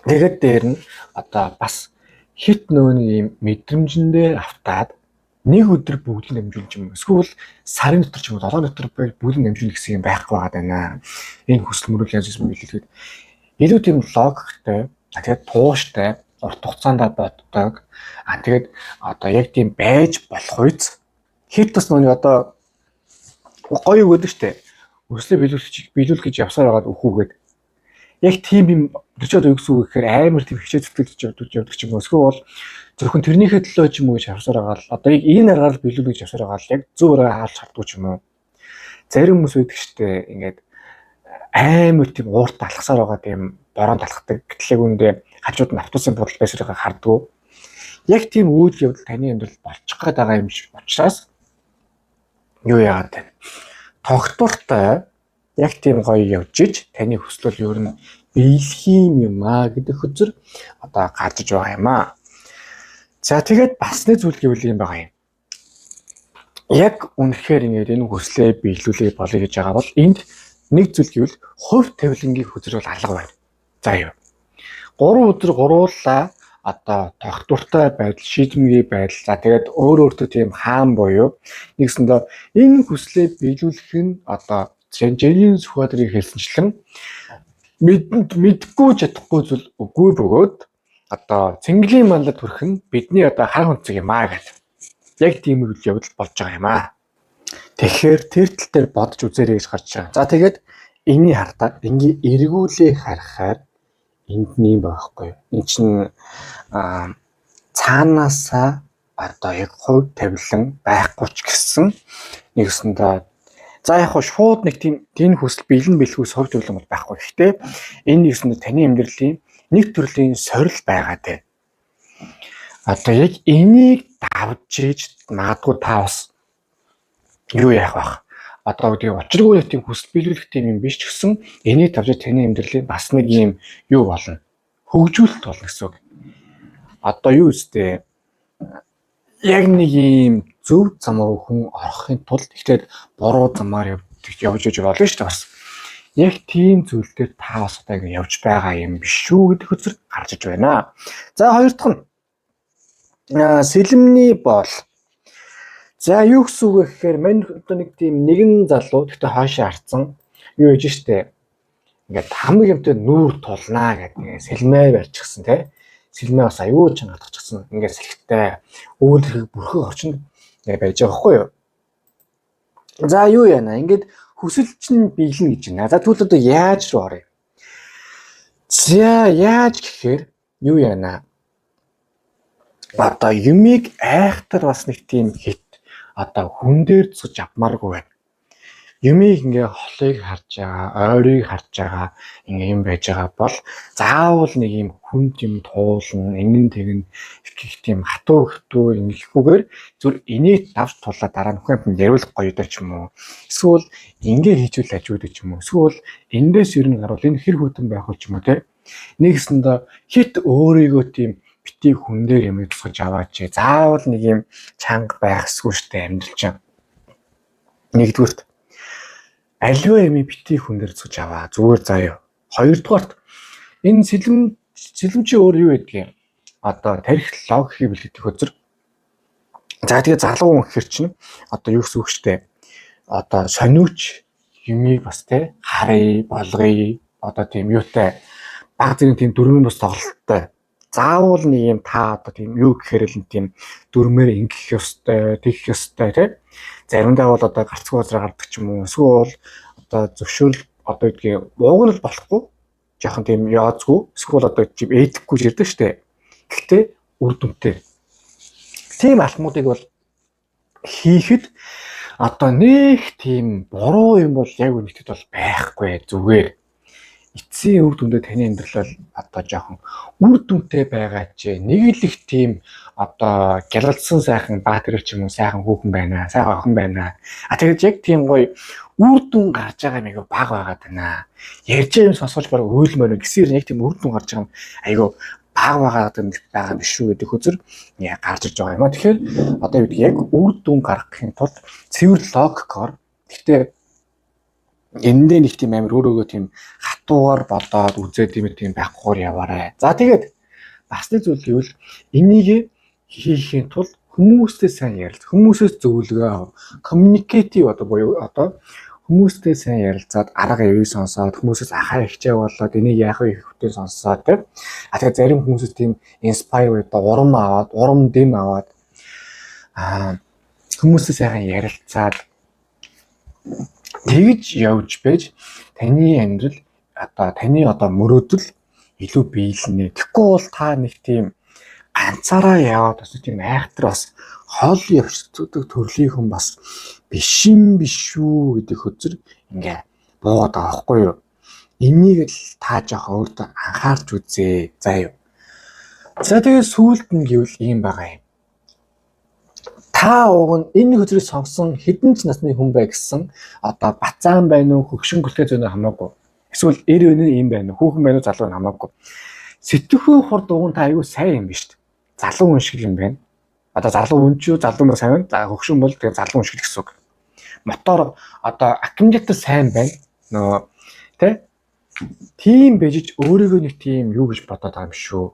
Тэгээд дээр нь одоо бас хит нөөний юм мэдрэмжэндээ автаад нэг өдөр бүгдийг намжуулж юм. Эсвэл сарын дотор ч юм уу 7 дотор бүгдийг намжуулах гэсэн юм байхгүй байгаа даа. Энэ хүсэл мөрөглөө юм билүүлээд илүү тийм логиктэй, тэгээд тууштай, урт хугацаанд боддог. Тэгээд одоо яг тийм байж болох үз хит бас нүг одоо гоё өгөөд штэ. Өслөө биелүүлэх гэж явсаар байгаад өхүүгээд яг тийм юм өчөөд өгсөн үг гэхээр амар тийм хичээл зүтгэж явдаг ч юм уу. Эсвэл бол зөвхөн тэрнийхээ төлөө ч юм уу гэж харсаар байгаа л одоо яг энэ аргаар биелүүлэх гэж явсаар байгаа л яг зөөрөө хаалж чаддгүй ч юм уу. Зарим хүмүүс байдаг штэ ингээд амар тийм уурт алхасаар байгаа тийм бороонд алхдаг. Гэтэл үүндээ хажууд нь автобусын бодол байсараа хардггүй. Яг тийм үйл явдал таны амьдрал болчих гээд байгаа юм шиг учраас юу яагаад вэ? Тогтвортой яг тийм гоё явж иж таны хүслэл ер нь биелэх юм аа гэдэг хөзөр одоо гарч иж байгаа юм аа. За тэгээд бас нэг зүйл гэвэл юм байгаа юм. Яг үнэхээр ингэ энэ хүслээ биелүүлэх болъё гэж байгаа бол энд нэг зүйл гэвэл хувь тавилангийн хөзөр бол алга байна. За юу. 3 өдөр гуруулаа одоо тогтвортой байдал, шийдэмгий байдал. За тэгээд өөртөө тийм хаан буюу нэгсэндээ энэ хүслээ биелүүлэх нь одоо Жинжинийн Сүхбаатарын хэлсэнчлэн мэдгүй чадахгүй зүйл үгүй бөгөөд одоо цэнгэлийн манлад хүрэх нь бидний одоо хар хүнцэг юм аа гэж. Яг тийм үйл явдал болж байгаа юм аа. Тэгэхээр тэр тал дээр бодож үзээрэй гэж гарч байгаа. За тэгээд энийг хардаад ингээ эргүүлээ харахаар энд нэм байхгүй. Энд чинь цаанаасаа одоо яг хувь тавилан байхгүй ч гэсэн нэгсэндээ за яг шууд нэг тийм хүсэл биелэн бэлхүүс хувь тавилан бол байхгүй. Гэхдээ энэ нэгсэндээ таны амьдралын нэг төрлийн сорил байгаа дээ. Одоо яг энийг давж иж магадгүй та бас юу яах вэ? Одоо тийм учиргүй тийм хүсэл биелүүлэх тийм юм биш ч гэсэн энийг давж таны амьдралын бас нэг юм юу болно? Хөгжүүлэлт болно гэсэн үг. Одоо юу үстэй яг нэг юм зөв замаар хүн орохын тулд ихтэй буруу замаар явж болно шүү дээ бас. Яг тийм зүйл дээр та бас одоо явж байгаа юм биш шүү гэдэг хөзөр гарч иж байна. За хоёр дахь нь сэлэмний боол. За юу гэсэн үг вэ гэхээр мань одоо нэг тийм нэгэн залуу гэхдээ хоошоо харцсан юу гэж штэ. Ингээд хамаг юмтай нүүр тулнаа гэдэг сэлмээ барьчихсан тий. Сэлмээ бас аюул чангалчихсан. Ингээд сэлхтэй өвөлхөг бүрхэг орчинд байж байгаа хгүй юу. За юу яана ингээд хүсэл чинь биелнэ гэж байна. За тэгвэл одоо яаж руу орё? За яаж гэхээр юу яана? Одоо юмыг айхтар бас нэг тийм хит одоо хүн дээр цуж авмааргүй байна. Юмыг ингээ холыг харж байгаа, ойрыг харж байгаа ингээ юм байж байгаа бол заавал нэг юм хүнд юм туулна, ингэн тэгнэ их тийм хатуу хатуу ингэхгүйгээр зүр энийг давж тулаа дараа нь хүн яриулах гоё даа ч юм уу. Эсвэл ингээ хийжүүл ажууд ч юм уу. Эсвэл эндээс ер нь гарвал энэ хэр хөтөн байх вэ ч юм уу те. Нэгсэндээ хит өөрийгөө тийм бити хүн дээр юм тусгаж аваач. Заавал нэг юм чанга байхсгүй штэ амьдрал чинь. Нэгдүгürt аливаа юм бити хүн дээр цуж аваа зүгээр заяа. Хоёрдугаарт энэ сэлэмчийн өөр юу гэдгийг одоо тарих логикийг бэлтгэх үзэр. За тэгээ залуу хүн гэхэр чинь одоо юу гэсэн үг штэ. Одоо сониуч юмыг бас те харъя, болгоё. Одоо тийм юутай баг зэрэг тийм дөрмийн бас тоглолттой. Заавал нэг юм та одоо тийм юу гэхээр л тийм дөрмээр ингэх ёстой, тэгэх ёстой те. Заримдаа бол одоо гарцгүй газар гардаг ч юм уу. Эсвэл одоо зөвшөөрөл одоо гэдгийг уугнал болохгүй жоохон тийм яазгүй. Эсвэл одоо жив эйдэхгүй ирдэг штэ. Гэхдээ үр дүнтэй. Тийм алхмуудыг бол хийхэд одоо нэг тийм буруу юм бол яг үнэхээр бол байхгүй зүгээр. Эцсийн үр дүндээ таны амьдрал одоо жоохон үр дүнтэй байгаа ч нэг л их тийм одоо гялалцсан сайхан баатар ч юм уу сайхан хүүхэн байна, сайхан охин байна. Тэгээд яг тийм гоё үр дүн гарч байгаа нэг баг байгаад байна. Ярьж юм сонсож бараг өөлмөр гэсэн яг тийм үр дүн гарч байгаа юм айгүй баг байгаа биш шүү гэдэг хөзөр яа гарч ирж байгаа юм а. Тэгэхээр одоо юу гэдэг яг үр дүн гаргахын тулд цэвэр логикоор гэхдээ эндээ нэг тийм амар өөрөөгөө тийм хатуугаар болоод үзээд тийм байхгүйгээр яваарай. За тэгээд бас нэг зүйл гэвэл энийг хийхийн тулд хүмүүстэй сайн ярилцах, хүмүүсээс зөвлөгөө, communicative одоо буюу одоо хүмүүстэй сайн ярилцаад арга явыг сонсоод хүмүүсээс ахаа ихчээ болоод энийг яах вэ гэхтээ сонсоод тийм. Тэгээд зарим хүмүүсээс тийм inspire болоод урам дэм аваад хүмүүстэй сайхан ярилцаад тэгж явж байж таны амьдрал таны мөрөөдөл илүү биелнэ. Тэгэхгүй бол та нэг тийм ганцаараа яваад бас тийм айхтар бас хол явцдаг төрлийн хүн бас биш шүү гэдэг хөзөр ингээ буугаад байгаа байхгүй юу? Энийг л та жоохон өөртөө анхаарч үзээ. За юу. За тэгээд сүүлд нь гэвэл ийм байгаа юм. Та уг нь энэ хөзрийг сонгосон хэдэн ч насны хүн бай гэсэн одоо бацаан байна уу, хөгшин гүлтэй зөөнө хамаагүй. Эсвэл эр өнөө юм байна уу, хүүхэн байна уу, залуу хамаагүй. Сэтгэхүйн хурд уг нь та аюу сайн юм биш үү? Залуу хүн шиг юм байна. Одоо залуу хүн ч юу, залуу мөр сайн байна. За хөгшин бол тэгээ залуу хүн шиг гэсэн үг. Мотор одоо аккумулятор сайн байна. Нөө тэ? Тийм бежиж өөрийгөө нэг тийм юу гэж бодоод байгаа юм шүү.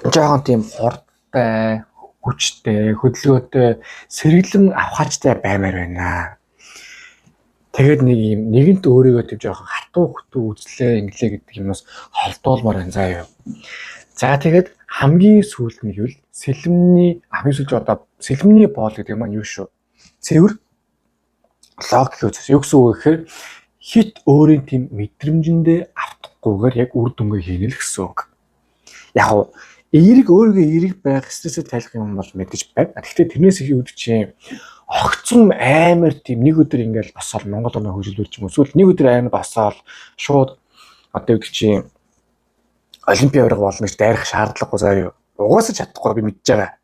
Жаахан тийм хурдтай хүчтэй, хөдөлгөөтэй, сэргэлэн авахчтай баймаар байна. Тэгээд нэг юм нэгэнт өөрийгөө тийм жоохон хатуу хөтөө үзлээ, инглээ гэдэг юмнаас холдуулмаар байна заа юу. За тэгээд хамгийн сүүлд нь гэвэл сэлэмний боол гэдэг маань юу шүү? Цэвэр логик үзээс. Юу гэсэн үг гэхээр хит өөрийн тийм мэдрэмжэндээ автахгүйгээр яг үр дүнгээ хийнэ л гэсэн үг. Яг өөрийгөө эерэг байх, стрессэд тайлах юм бол мэдээж байна. Гэхдээ тэрнээс их үүд чинь огцом амар тийм нэг өдөр ингээл босоод Монгол орны хөгжүүлж юм. Эсвэл нэг өдөр амар босоод шууд одоо үүд чинь олимпийн аварга болно гэж дайрах шаардлагагүй заа юу. Угаасаа чадахгүй би мэдж байгаа.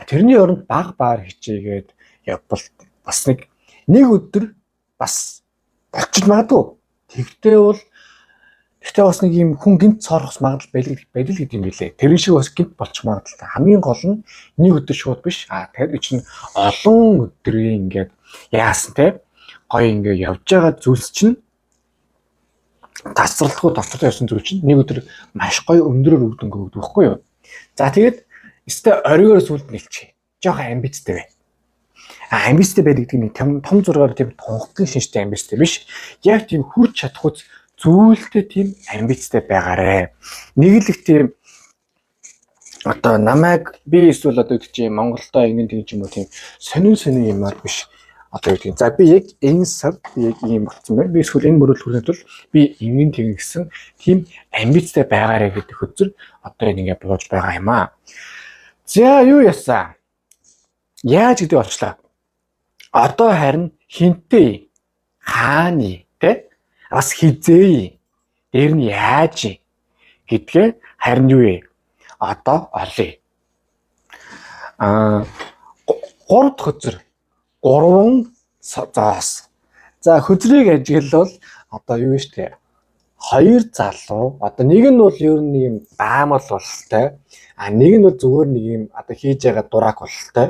Тэрний оронд баг хичээгээд явбал бас нэг өдөр бас болчих магадгүй. Гэхдээ бас нэг юм хүн гинт цоорхос магадлал байдаг гэдэг юм билээ. Тэр шиг бас гинт болчих магадлалтай. Хамгийн гол нь нэг өдөр шууд биш. Тэгэхээр чинь олон өдрийн ингээд яасан те гоё ингээд явж байгаа зүйлс чинь тасралтгүй явсан зүйл чинь нэг өдөр маш гоё өндрөөр үр дүнгээ өгдөг байхгүй юу? За тэгээд өстэй оройгоор сүлд нэлчээ. Жохон амбицтай бай. Амбицтай байдаг гэдэг нь том зургаар тийм тунхаглын шинжтэй амбицтай биш. Яг тийм хүрч чадах зүйлтэй тийм амбицтай байгаарэ. Нэг л их тийм одоо намайг би эсвэл одоо гэдэг чинь Монголдо ингэн тийм юм уу тийм сонин юмар биш. Одоо гэдэг. За би яг энэ сард яг ийм болсон байна. Би эсвэл энэ мөрөд хүрэхэд бол би ингэн тийм гэсэн тийм амбицтай байгаарэ гэдэг хөзөр одоо ингэ бууж байгаа юм аа. За юу ясаа? Яаж гэдэг олчлаа. Одоо харин хинтээ хааны тэ бас хизээ дээр нь яаж гэдгээ харин юу вэ? Одоо олъё. 3 дахь хөзөр 3 зоос. За хөзрийг ажиглавал одоо юу вэ штэ? 2 залуу. Одоо нэг нь бол ер нь юм баамал бололтой. Нэг нь бол зүгээр нэг юм одоо хийж байгаа дурак бололтой.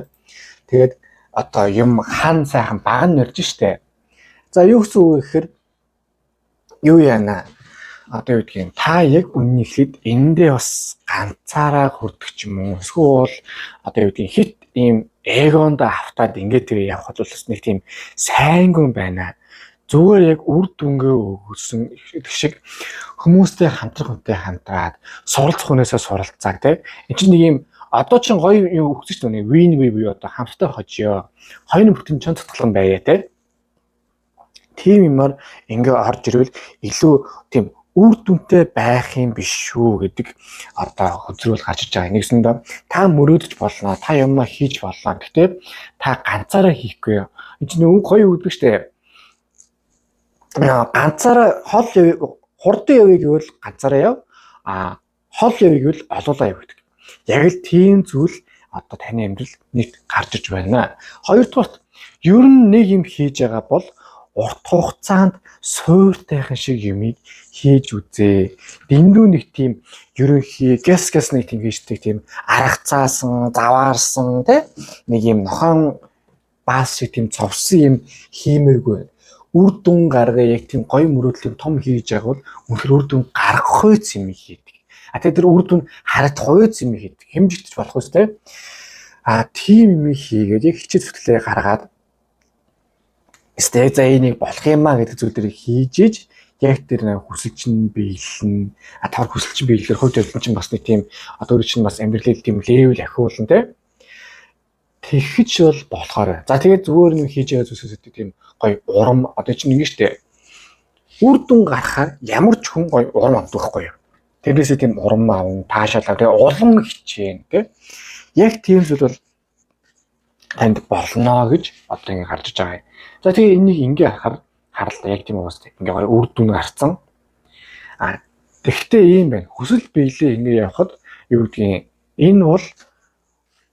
Тэгээд одоо юм хан сайхан баг нь нэрж штэ. За юу гэсэн үг вэ гэхээр юу яана? Одоо юу гэдгийг та яг үнэнийхлэд эндээ бас ганцаараа хүрдэг ч юм уу. Эсвэл одоо юу гэдгийг хит ийм эгонд автаад ингээд тэгээ явхад бол нэг тийм сайнгүй байна. Зүгээр яг үр дүнгээ өгсөн шиг хүмүүстэй хамтраад суралцах хүнээсээ суралцааг тий. Энд чинь нэг юм одоо чинь гоё юу өгсөн шүү дээ. Win буюу одоо хамтдаа хожё. Хоёр бүтэн чон татгалан байя тий. Тийм юмар ингээ орж ирвэл илүү тийм үр дүнтэй байх юм биш шүү гэдэг одоо хөзрүүл гарч иж байгаа. Нэгсэндээ та мөрөөдж болно, та юмаа хийж болно. Гэхдээ та ганцаараа хийхгүй. Энд чинь үг гоё өгдөг штэ. Ганцаараа хол хурдан явъя гэвэл ганцаараа яв. Хол явъя гэвэл олоолаа яв гэдэг. Яг л тийм зүйл одоо таны амьдрал нэг гарч иж байна. Хоёрдугаар ер нь нэг юм хийж байгаа бол урт хугацаанд сууртайхан шиг юмыг хийж үзээ. Дэндүү нэг тийм ерөнхий гэс нэг тийм хийждэг тийм аргацаасан, заваарсан тий нэг юм нохон баас шиг тийм цовсон юм хиймээргүй. Үр дүн гаргаа яг тийм гоё мөрөөдлөг том хийж байгаа бол үнэхээр үр дүн гарах хойц юм хийдэг. Тэгээд тэр үр дүн харагдах хойц юм хийдэг. Хэмжигдэж болох үстэй. Тийм юм хийгээд яг хичээл зүтгэлээ гаргаад стейз энийг болох юмаа гэдэг зүйлийг хийж иж яг тэр хүсэл чинь биелэн тавар хүсэл чинь биелэхээр хувь тавилан чинь бас нэг тийм одоо өөр чинь бас амьдралын тийм левел ахиулна тий. Тэгэж бол болохоор. За тэгээд зүгээр нэг хийж байгаа зүйлсээс тийм гоё урам одоо чинь ингэ штэ. Үр дүн гарахаар ямар ч хүн гоё урам авдаг байхгүй юу. Тэрнээсээ тийм урам авна, таашаалаа тэгээ улам хичээн тий. Яг тийм зүйл бол танд болно гэж одоо ингэ гарч иж байгаа юм. За тэгээ энийг ингээ харалтаа яг тийм уус ингээ гоё үр дүн гарцсан. Тэгвэл ийм байна. Хүсэл биелээ ингээ явхад юу гэдгийг энэ бол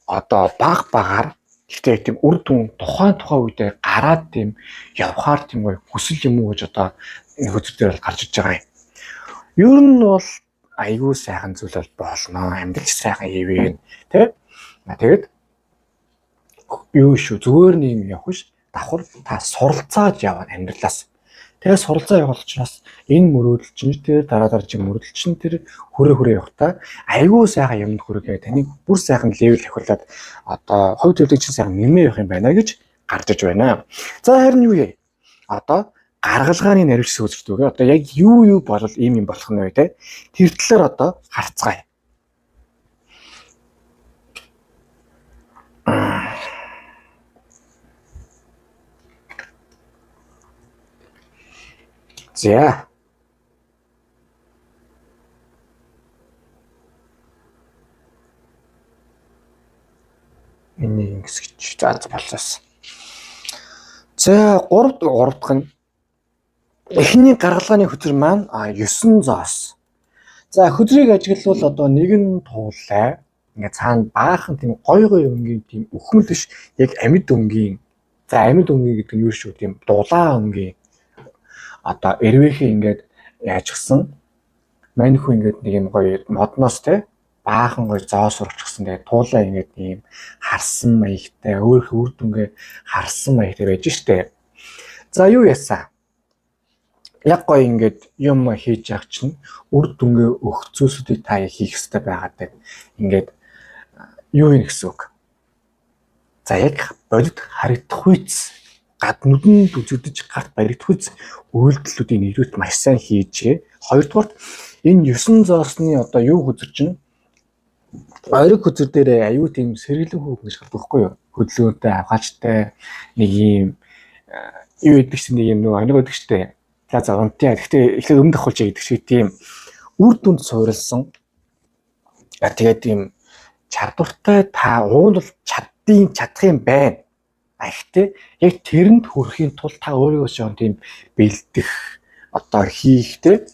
одоо багаар гэхдээ тийм үр дүн тухайн үедээ гараад тийм явхаар тийм гоё хүсэл юм уу гэж одоо энэ хөтөл дээр бол гарч иж байгаа юм. Ер нь бол айгүй сайхан зүйл болно. Амьдрал сайхан хийвэн тий. Тэгээд юу шүү зүгээр нэг юм явах ш давхар та суралцааж яваа амьдралаас. Тэгээ суралцаа явах учраас энэ мөрөөдөл чинь тэр дараа чинь мөрөөдөл чинь тэр хүрээ явахта айгүй сайхан юмд хүрээ таныг бүр сайхан левел ахиулаад одоо хувь төлөвлөг чинь сайхан нэмээ явах юм байна гэж гарч иж байна. За харин юу вэ? Одоо гаргалгааны наривчсан үзэгдүүгээ одоо яг юу болол ийм юм болох нь вэ те? Тэр талаар одоо харцгаая. За. Энийг ингэсгэж зааж болсоос. За 3 дахь нь эхний гаргалгааны хөтөр маань 9 зоос. За хөдрийг ажиглавал одоо нэгэн туулай ингээ цаана баахан тийм гой өнгийн тийм өхмөл биш яг амьд өнгийн. За амьд өнгийн гэдэг нь юу шүү тийм дулаан өнгийн одоо эрвэхээ ингээд яажчихсан. Маньхүү ингээд нэг юм гоё модноос те баахан гоё зоос урагчсан. Тэгээд туулаа ингээд ийм харсан маягтай өөрийнхөө үр дүнгээ харсан маягтай байж штэ. За юу яасан? Яг гоё ингээд юм хийж явах чинь үр дүнгээ өгөх зүйлсүүдийг та хийх хэрэгтэй байгаад ингээд юу юм гэсэн үг. За яг бодит харагдах үйц гад нүдэнд үзэгдэж гарт баригдах үйлдэлүүдийн нэрвэт маш сайн хийжээ. Хоёрдугаар энэ 9 зоосны одоо юу хөзөр чинь ойрог хөзөр дээр аюу тийм сэргэлэн хөөгнөж гардаг байхгүй юу? Хөдлөөнтэй, авгаачтай нэг юм юу гэдэг чинь нэг юм нөгөө аниг гэдэг чтэй. За унтаа. Гэхдээ эхлээд өмнө давхуулж яадаг шиг тийм үр дүнд суурилсан. Тэгээд тийм чадвартай та уунд бол бэлдийн чадах юм байна. Гэхдээ яг тэрэнд хүрэхийн тулд та өөрийгөө шон тийм бэлдэх одоо хийх те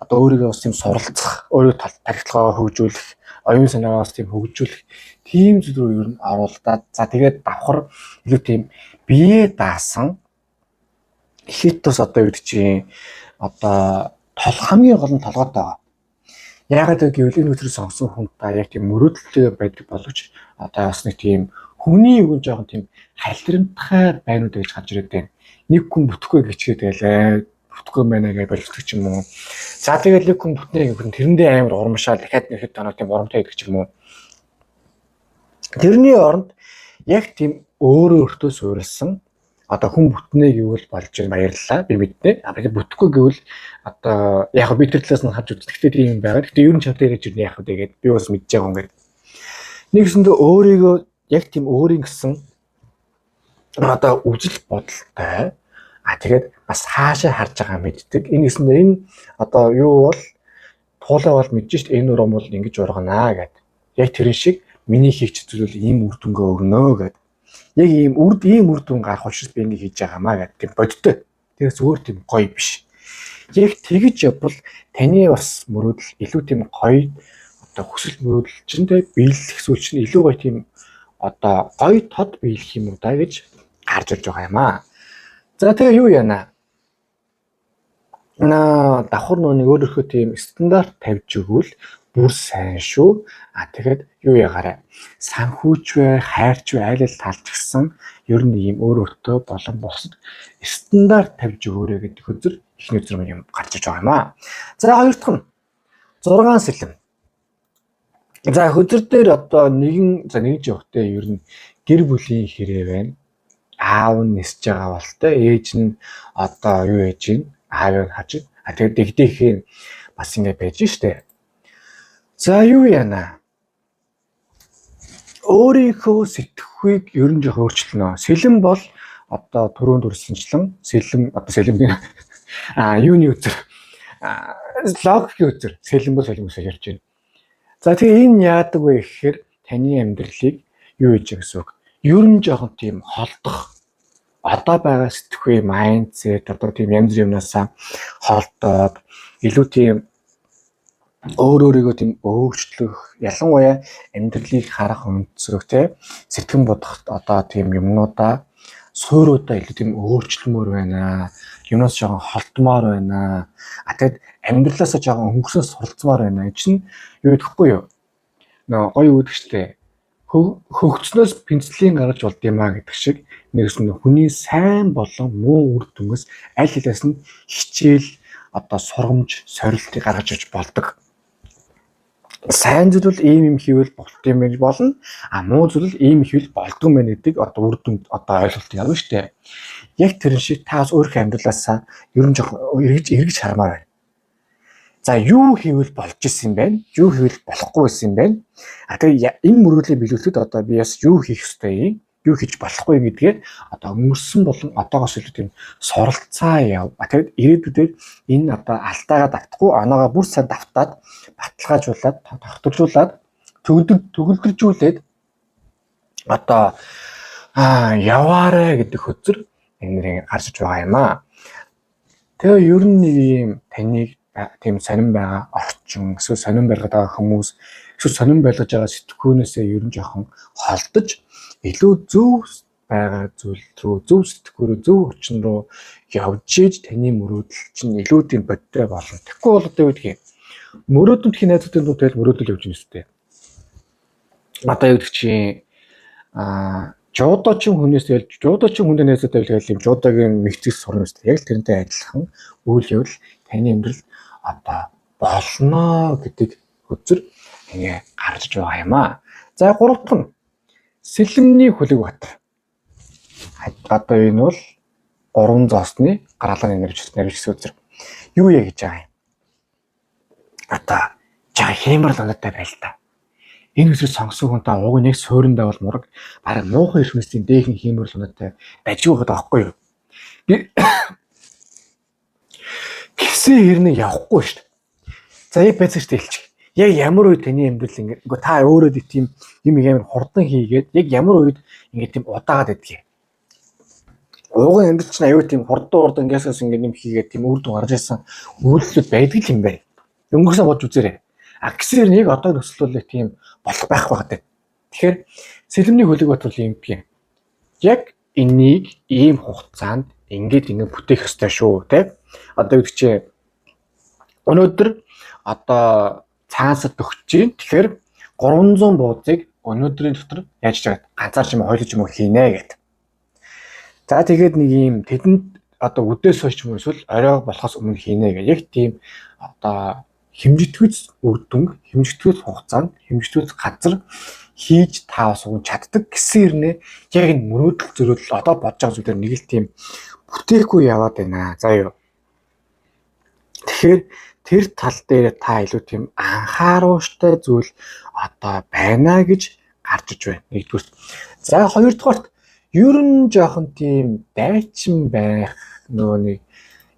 одоо өөрийгөө бас тийм суралцах, өөрийн тархитлагаа хөгжүүлэх, оюун санаагаа бас тийм хөгжүүлэх тийм зүйл рүү ер нь оруулаад за тэгээд давхар илүү тийм бие даасан ихэд бас одоо юу гэдэг чинь одоо хамгийн гол нь толгойтой байгаа. Яагаад гэвэл энэ өдрөө сонгосон хүн та яг тийм мөрөөдөлтэй байдаг боловч одоо бас нэг тийм хүний юу жоохон тийм халирамтхай байнууд гэж гарч ирээд байна. Нэг хүн бүтэхгүй гэчгээд байлаа. Бүтэхгүй байна гэж боловсдаг ч юм уу. За тэгээд нэг хүн бүтнээ гэвэл тэрэндээ амар урамшаал дахиад нэхэд танаа тийм урамтай гэдэг ч юм уу. Тэрний оронд яг тийм өөртөө суурилсан одоо хүн бүтнээ гэвэл болж баярлалаа би мэднэ. А бүтэхгүй гэвэл одоо яг би тэр талаас нь харж үздэг. Гэхдээ тийм юм байгаа. Гэхдээ ер нь чадвар гэж яг тэгээд би бас мэдж байгаа юм гээд. Нэгсэндээ өөрийгөө яг тийм өөрийн гэсэн одоо үжил бодолтой тэгээд бас хаашаа харж байгаа мэддэг. Энэ гэсэндээ энэ одоо юу бол туулаа бол мэдж шít энэ урам бол ингэж урганаа гэд. Яг тэр шиг миний хийх зүйл ийм үр дүнгээ өгнө гэд. Яг ийм үр дүн гарах учраас би ингэ хийж байгаамаа гэд. Тийм бодтой. Тэгээс өөр тийм гоё биш. Яг тэгж явбал таны бас мөрөөдөл илүү тийм гоё одоо хүсэл мөрөөдөл чинь тэ биелэх зүйл чинь илүү гоё тийм одоо гоё тод биелэх юм уу да гэж гарч ирж байгаа юм аа. За тэгээ юу яана? Давхар нэг өөрөөхөө тийм стандарт тавьж өгвөл бүр сайн шүү. Тэгээд юу ягаарай? Санхүүч бай, хайрч бай, айл талч гисэн ер нь ийм өөртөө болон бусад стандарт тавьж өгөөрэй гэдэг хөзөр ихний өдөр юм гарч иж байгаа юм аа. За хоёр дахь нь 6 сэлэм. За хөзөр дээр одоо нэгж явахтай ер нь гэр бүлийн хэрэг байна. Аав нь нисэж байгаа бол тэ ээж нь одоо юу ээж ин аав нь хаж. Тэгээд дэгдэхийн бас ингэ байж штэ. За юу яана? Өөрийнхөө сэтгэхүйг ер нь жоо өөрчлөнө. Сэлэм бол одоо түрүүнд үрсэнчлэн сэлэм одоо сэлэм юуны үзэр логикийн үзэр сэлэм бол сэлэмсээ ярьж байна. За тэгээ энэ яадаг вэ гэхээр таны амьдралыг юу хийж байгаа гэсэн үг. Ер нь жоохон тийм холдох одоо байгаа сэтгэхүй майндсет одоо тийм янз бүр юмнасаа холдоод илүү тийм өөрийгөө тийм өөрчлөх ялангуяа амьдралыг харах өнцөг те сэтгэн бодох одоо тийм юмнуудаа сууруудаа илүү тийм өөрчлөмөр байна. Юмнаас жоохон холдмоор байна. Тэгээд амьдралаасаа жоохон өнгөрсөн суралцмаар байна. Энэ чинь юу гэхгүй юу? Гоё үүдэг штэ. Хөгцнөөс пенцлийн гаргаж болд юм а гэдэг шиг нэгсэн хүний сайн болон муу үр дүнгээс аль хэлээс нь хичээл одоо сургамж сорилтыг гаргаж иж болдог. Сайн зүйл ийм юм хийвэл болт юм гэж болно. Муу зүйл ийм хийвэл болдгоо мэн гэдэг одоо үр дүнд одоо ойлголт явна штэ. Яг тэр шиг та бас өөрийнхөө амьдралаасаа ер нь жоохон эргэж хармаар байна. За юу хийвэл болж исэн юм бэ? Юу хийвэл болохгүй байсан юм бэ? Тэгээ энэ мөрөглөө биелүүлэхэд одоо би бас юу хийх ёстой юм? Юу хийж болохгүй гэдгээр одоо өнгөрсөн болон одоогоос илүү тийм суралцаа яв. Тэгээд ирээдүйдээ энэ одоо алдаагаа давтахгүй оноогоо бүр сайн давтаад баталгаажуулаад тогтворжуулаад төгөлдржүүлээд одоо яваарэ гэдэг хөзөр энэ гарч байгаа юм аа. Тэгээ ер нь нэг юм таныг тийм сонирн байгаа орчин эсвэл сонирн байлгаад байгаа хүмүүс эсвэл сонирн байлгаж байгаа сэтгүүнээсээ ер нь жоохон холдож илүү зөв байгаа зүйл рүү зөв сэтгүүрөө зөв орчин руу явж иж таны мөрөөдөл чинь илүү тийм бодтой болно. Тэгэхгүй бол одоо юу гэдгийг мөрөөдөлтийн найзуудын дунд тэгэл мөрөөдөл явж ирстэй. Одоо юу гэдэг чинь жуудочин хүнээс тэгэл жуудочин хүндээ найзуудтай тэгэл юм жуудогийн мэгцээс сурна шүү дээ. Яг тэрнтэй адилхан үйл явдал таны амьдрал одоо болно гэдэг хөзөр ингэ гарч байгаа юм аа. За 3 дахь нь сэлэмний хүлэг батар. Одоо энэ бол 3 зоосны гаргалгын нарийн хөзөр. Юу яа гэж байгаа юм? Одоо жаа хэмэрл оноотой байл та. Энэ өсрөж сонгосон хүн та ууг нэг суурьндаа бол мураг бараг муухан ирхнэсийн дээхэн хэмэрл оноотой байж байгаа байхгүй юу? Гисэн хэрнээ явахгүй шүү дээ. За яг байцаагч хэлчих. Яг ямар үед таны амьдрал ингээд үгүй та өөрөө тийм юм амар хурдан хийгээд яг ямар үед ингээд тийм удаагаад байдгийг. Ууган амьдрал чинь аюу тийм хурдан ингээс ингээд юм хийгээд тийм үр дүн гарч ирсэн үйлдэлүүд байдаг юм байна. Өнгөрсөн бодж үзээрэй. Аксээр нэг одоо нөхцөл бол тийм болох байх багтаа. Тэгэхээр сэлэмний хөлөг батвал юм тийм. Яг энийг ийм хугацаанд ингээд бүтээх ёстой шүү, тэ? Одоо юу гэж өнөөдөр одоо цаасад өгч чинь тэгэхээр 300 буудыг өнөөдрийн дотор яаж чагаад ганцаар ч юм уу хойлож юм уу хийнэ гэд. За тэгээд нэг юм тэдэнд одоо өдөөс хойш юм эсвэл орой болохоос өмнө хийнэ гэх. Яг тийм одоо хэмжигдэхүйц үр дүн, хэмжигдэхүйц хугацаанд, хэмжигдэхүйц газар хийж таавс уг чаддаг гэсэн хэрнээ яг энэ мөрөөдөл зөрүүл одоо бодож байгаа зүйлээр нэг л тийм бүтээхгүй яваад байна. За юу. Тэгэхээр тэр тал дээр та илүү тийм анхааруулжтай зүйл одоо байна гэж гарч иж байна. Нэгдүгээр. За хоёрдугаарт ер нь жоохон тийм дайчин байх нөгөө нэг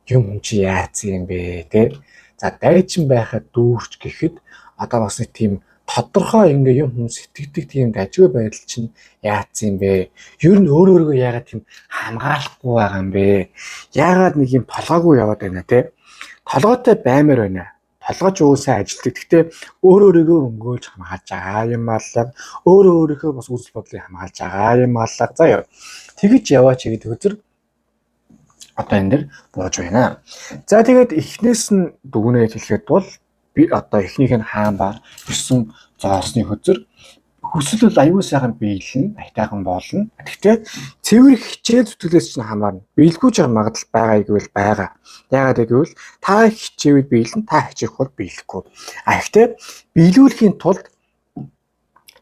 юм чи яац юм бэ те. За дайчин байхад дүүрч гэхэд одоо бас нэг тийм тодорхой ингээ юм хүн сэтгэдэг тийм дажгүй байдал чинь яац юм бэ? Ер нь өөрөөрөө яагаад тийм хамгаалахгүй байгаа юм бэ? Яагаад нэг юм толгойгүй яваад байна те? Толгойтой баймаар байна. Толгойч уусаа ажилтдаг. Гэхдээ өөрөөрөө өнгөөлж хамгаалж байгаа юм аллаа. Өөрөөрөө бас үзэл бодлыг хамгаалж байгаа юм аллаа. За яа. Тэгэж яваач гэдэг хөзөр одоо энэ дэр бууж байна. За тэгээд эхнээс нь дүгнээ хэлэхэд бол би одоо эхнийх нь хаан ба 9 зоосны хөзөр хүсэл бол аюул сайхан биелнэ, айтайхан болно. Гэхдээ цэвэр хичээл зүтгэлээс чинь хамаарна. Биелгүй ч магадлал байгаа гэвэл байгаа. Яагаад гэвэл та хичээвэл биелнэ, та хичээх бол биелэхгүй. Гэхдээ биелүүлэхийн тулд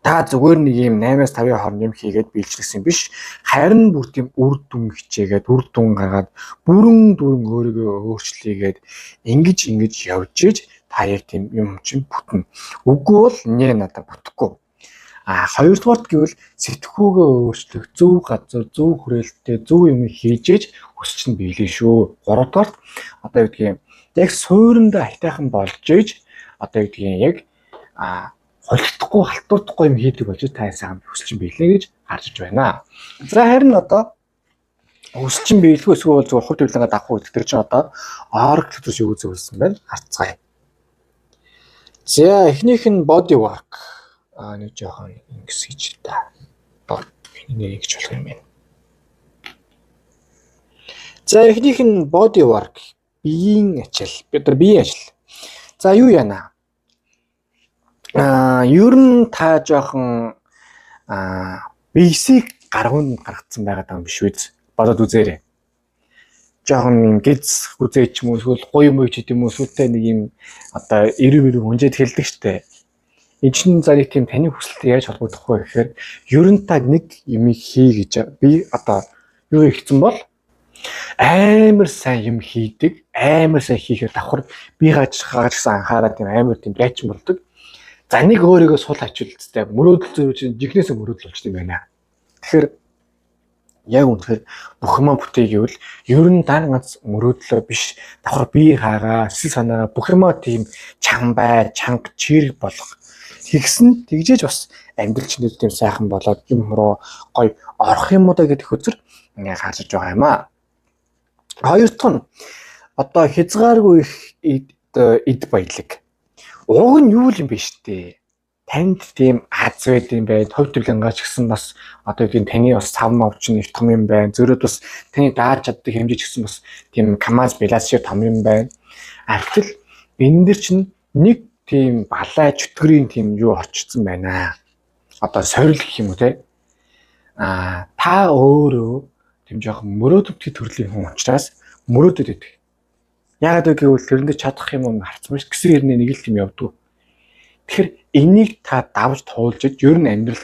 та зүгээр нэг юм 8-аас 5-ын хооронд юм хийгээд биелчихсэн биш. Харин бүр тийм үр дүн хичээгээд, үр дүн гаргаад, бүрэн өөрийгөө өөрчлөгээд ингэж явж иж та яг тийм юм чинь бүтнэ. Үгүй бол нэ надад бүтэхгүй. Хоёрдугаарт гэвэл сэтгхүүгээ өөрчлөх, зөв газар, зөв хүрээлттэй, зөв юм хийж иж хүсч нь биелээ шүү. Гуравдугаарт одоо юу гэдгийг яг суурьндаа айтайхан болж иж одоо юу гэдгийг яг холдохгүй, халтурдахгүй юм хийдэг болж та сайхан хүсч нь биелээ гэж харж байна. За харин одоо хүсч нь биелэхгүй эсвэл зөв хувь тавилангаа давах гэдэг чинь одоо орг төлөв шиг үзүүлсэн байна. Харцгаая. За эхнийх нь body work. Нэг жоохон ингэс гэж та. Энийг гэж болох юм байна. За эхнийх нь body work. Биеийн ажил. Бид нар биеийн ажил. За юу яана? Ер нь та жоохон basic гаргуунд гаргацсан байгаа юм биш үү? Бодоод үзээрэй. Жоохон гиз үзээч юм уу эсвэл гоё юм уу ч гэдэм үү сүлтэй нэг юм одоо 90 хүнжээд хэлдэг штэ. Энэ чинь за нэг тийм таны хүсэлтэй яаж холбогдох вэ гэхээр ер нь та нэг юм хий гэж би одоо юу ихсэн бол амар сайн юм хийдэг, амар сайн хийхээр давхар би гажсан анхаарал тийм амар тийм дайчин болдог. За нэг өөрийгөө сул ачуулттай мөрөөдөл зөрүү чинь жигнэсээ мөрөөдөл болчтой юм байна. Тэгэхээр яг үнэхээр бүх юм бүтэе гэвэл ер нь дан ганц мөрөөдлөө биш давхар бие хаагаа, сэтгэл санаа бүх юм тийм чанга чирэг болох тэгсэн тэгжээж бас амьдрал чинь тийм сайхан болоод юм руу гоё орох юм уу да гэдэг хөзөр ингээ харж байгаа юм аа. Хоёрдугаар нь одоо хязгааргүй эд баялаг. Уг нь юу юм бэ штэ. Танд тийм аз байд юм байна. Хувь төлөнгөөч гэсэн бас одоо тийм таны бас цав мовч нь их том юм байна. Зөрөөд бас таны дааж чаддаг хэмжээ ч гэсэн бас тийм камаз баланс шиг том юм байна. Гэтэл энэ дэр чинь нэг тийм балай чөтгөрийн тийм юу орчсон байна. Одоо сорил гэх юм уу те. Та өөрөө тийм жоохон мөрөөдөлтөд төрлийн хүн учраас мөрөөдөд өгдөг. Яагаад гэвэл тэрэндээ чадах юм харцсан биш гэсэн хэрнээ нэг л юм явдаг. Тэгэхээр энийг та давж туулж иж ер нь амьдрал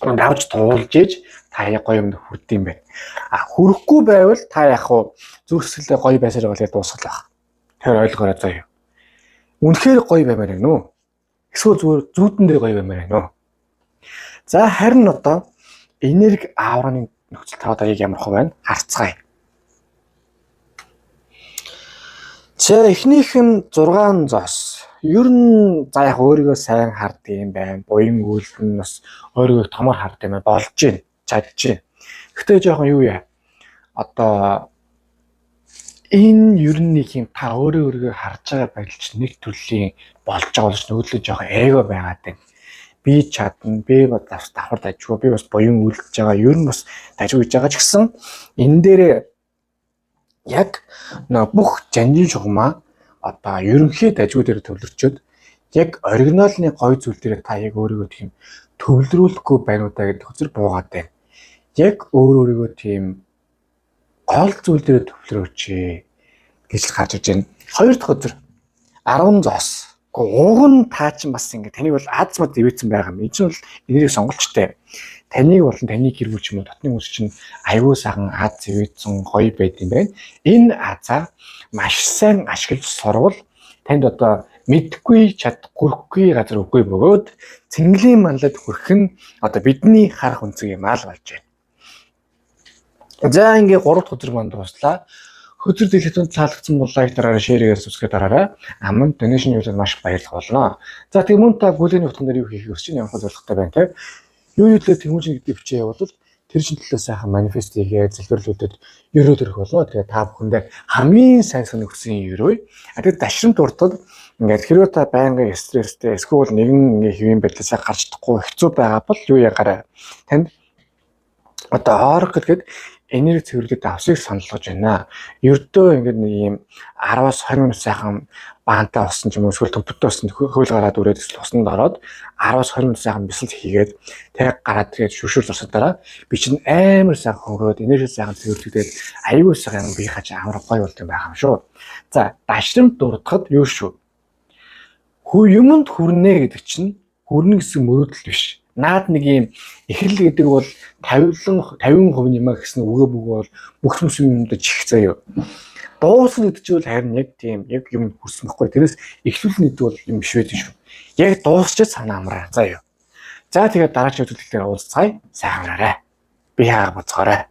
давж туулж иж та яг гоё юмд хүрдэг юм байна. Хүрэхгүй байвал та яг хуу зүрхсэлээ гоё байсаар бол дуусгах. Тэр ойлгоорой заяа. Үнэхээр гоё баймаар байна уу? Эсвэл зүгээр зүүдэн дээр гоё баймаар байна уу? За харин одоо энерги аураны нөхцөл та одоо яг ямар хөө байна? Харцгаая. За эхнийх нь 6 зоос. ер нь за яг өөрийгөө сайн харддаг юм байна. Буян үйлдэл нь бас өөрийгөө томор харддаг юм болж байна. Чадж байна. Гэхдээ жоохон юу яа. Одоо энэ ер нь нэг юм та өөрийгөө харж байгаа байдал чинь нэг төрлийн болж байгаа болж нөгөөдлөө жоохон эго байгаад байна. Би чадна, би бас давхар дажгүй, би бас буян үйлдэж байгаа. Ер нь бас дажгүй гэж байгаа ч гэсэн энэ дээр яг бүх жанжин шугамаа одоо ерөнхий дажгүй дээр төвлөрчөөд яг оригиналны гой зүйл дээр та яг өөрийгөө тийм төвлөрүүлэхгүй байна уу гэдэг хөзөр буугаад байна. Яг өөрийгөө тийм гол зүйл дээр төвлөрөөч гэж л гарч иж байна. Хоёр дахь өдөр 10 зоос. Уг нь таа чинь бас ингэ таныг бол аз мод ивэцэн байгаа юм. Энэ чинь бол энэрийг сонголчтой. Таныг болон таны гэр бүл ч юм уу дотны хүмүүс чинь аюул сайхан аз ивэцэн гоё байд юм байна. Энэ азаа маш сайн ашиглаж сурвал танд одоо мэдгүй чадахгүй газар үгүй бөгөөд цэнгэлийн манлад хүрэх нь одоо бидний харах үнцэг юм аа л болж байна. За ингээ 3 дахь өдөр манд дуслаа. Хөтөр дэлгэцэн таалагдсан бол лайк дараарай, шеэрээс subscribe дараарай. Аман донешн юусад маш баярлах болно. За тэг мөн та бүлэний утган дээр юу хийх гэж чинь явах зорилготой байна те. Юу хэлээ тэмүүжин гэдэг бичээ явуулвал тэр чин төлөө сайхан манифест хийгээд залбирлуудад ерөө төрөх болно. Тэгээ та бүхэндээ хамгийн сайн сонирхсан ерөө. Тэгээд дашрамт уртад ингээд хэрвээ та байнгын стресстэй эсвэл нэгэн ингээ хэвийн байдлаасаа гарч чадахгүй хэцүү байгаа бол юу ягаарай. Танд одоо хоорох гэдэг энерги цэвэрлэдэг авсыг саналгаж байна. Ердөө ингээд нэг юм 10-аас 20 минут сайхан баантай болсон ч юм уу эсвэл төмпөттэй болсон хөөл гараад үрээд эсвэл усанд ороод 10-аас 20 минут сайхан бясалж хийгээд тэг гараад тэгээд шүршүүр зурсаад дараа би чинь амар сайхан хөнгөрөөд энерги сайхан цэвэрлэгдээд аюул сайхан би хаж амар гоё болт юм байгаа юм шүү. За дашрамт дурдахад юу шүү. Юмд хүрнэ гэдэг чинь хүрнэ гэсэн мөрөөдөл биш. Наад нэг юм эхэрлэг гэдэг бол 50% юм гэсэн үгээ бүгөө бол бүх юмд чих заяа. Дуусна гэдэг чинь харин яг тийм яг юм хүрсэн байхгүй. Тэрээс эхлүүлнэ гэдэг бол юм биш байдаг шүү. Яг дуусчаад санаа амраа заяа. За тэгээд дараагийн хөтөлбөрөөр уулзцай. Сайн амраарай. Би хаа боцоорой.